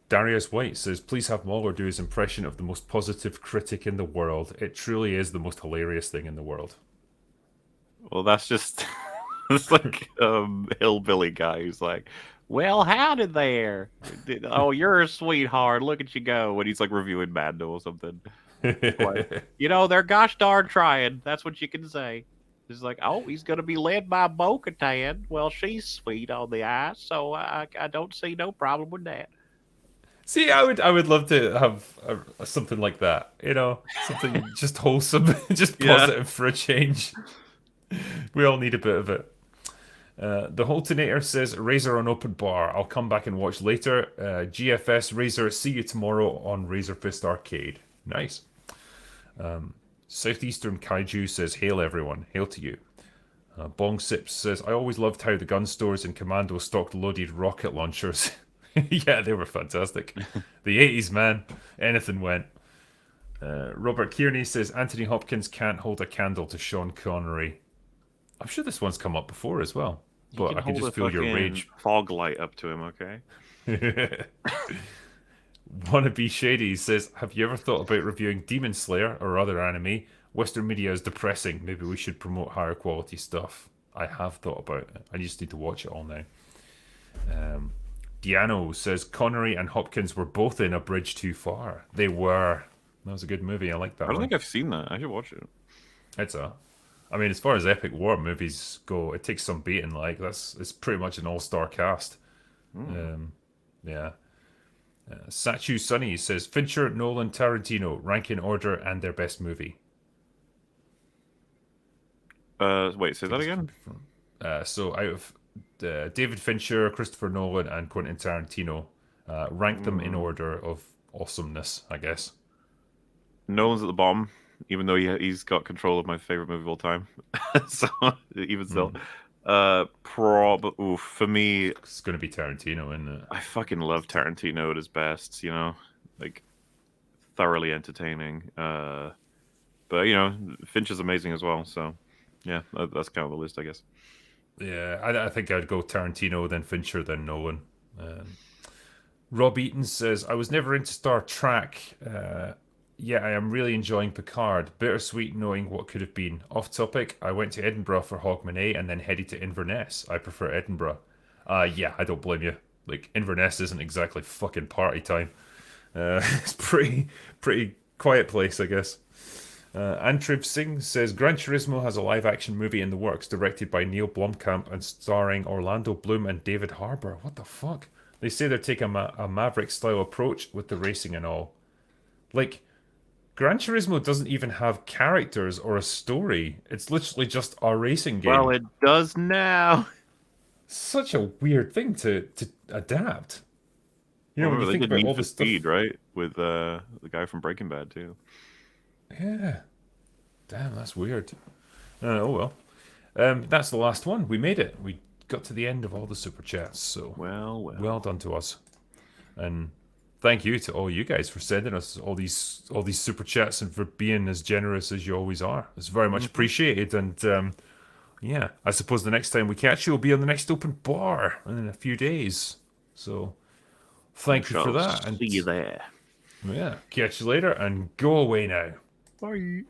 Darius White says, please have Mauler do his impression of the most positive critic in the world. It truly is the most hilarious thing in the world. Well, that's just... it's like hillbilly guy who's like, well, howdy there. Oh, you're a sweetheart. Look at you go. When he's like reviewing Mando or something. Like, they're gosh darn trying. That's what you can say. It's like, oh, he's going to be led by Bo-Katan. Well, she's sweet on the eye, so I don't see no problem with that. See, I would love to have something like that. Something just wholesome, just positive for a change. We all need a bit of it. The Holtonator says Razor on open bar. I'll come back and watch later. GFS Razor, see you tomorrow on Razor Fist Arcade. Nice. Southeastern Kaiju says, hail everyone. Hail to you. Bong Sips says, I always loved how the gun stores in Commando stocked loaded rocket launchers. Yeah, they were fantastic. The 80s, man. Anything went. Robert Kearney says, Anthony Hopkins can't hold a candle to Sean Connery. I'm sure this one's come up before as well, You but can I can hold a just feel your fucking rage. fog light up to him, okay? Wannabe Shady says, have you ever thought about reviewing Demon Slayer or other anime? Western media is depressing. Maybe we should promote higher quality stuff. I have thought about it. I just need to watch it all now. Diano says Connery and Hopkins were both in A Bridge Too Far. They were. That was a good movie. I like I that don't one. think I've seen that. I should watch it. It's a. I mean, as far as epic war movies go, it takes some beating. Like it's pretty much an all-star cast. Yeah. Sachu Sunny says Fincher, Nolan, Tarantino, rank in order and their best movie. Wait, say I think that it's again? from, so out of David Fincher, Christopher Nolan, and Quentin Tarantino, rank them in Mm. order of awesomeness, I guess. Nolan's at the bottom, even though he's got control of my favorite movie of all time. So even still, Mm. for me, It's going to be Tarantino, isn't it? I fucking love Tarantino at his best. Like thoroughly entertaining. But Finch is amazing as well. So yeah, that's kind of the list, I guess. Yeah, I think I'd go Tarantino, then Fincher, then Nolan. Um, Rob Eaton says, I was never into Star Trek. Yeah, I am really enjoying Picard. Bittersweet knowing what could have been. Off topic, I went to Edinburgh for Hogmanay and then headed to Inverness. I prefer Edinburgh. Yeah, I don't blame you. Like, Inverness isn't exactly fucking party time. It's pretty quiet place, I guess. Antrib Singh says Gran Turismo has a live action movie in the works, directed by Neil Blomkamp and starring Orlando Bloom and David Harbour. What the fuck? They say they're taking a Maverick style approach with the racing and all. Like, Gran Turismo doesn't even have characters or a story. It's literally just a racing Well, game. it does now. Such a weird thing to adapt. You Well, know, when you remember they think did about Need all for the Speed, stuff. right? With the guy from Breaking Bad too. Yeah. Damn, that's weird. Oh well. That's the last one. We made it. We got to the end of all the super chats. So Well, well well. done to us. And thank you to all you guys for sending us all these super chats and for being as generous as you always are. It's very much Mhm. appreciated. And yeah, I suppose the next time we catch you will be on the next open bar in a few days. So We thank you for shall that. And see you there. yeah, catch you later and go away now. Bye.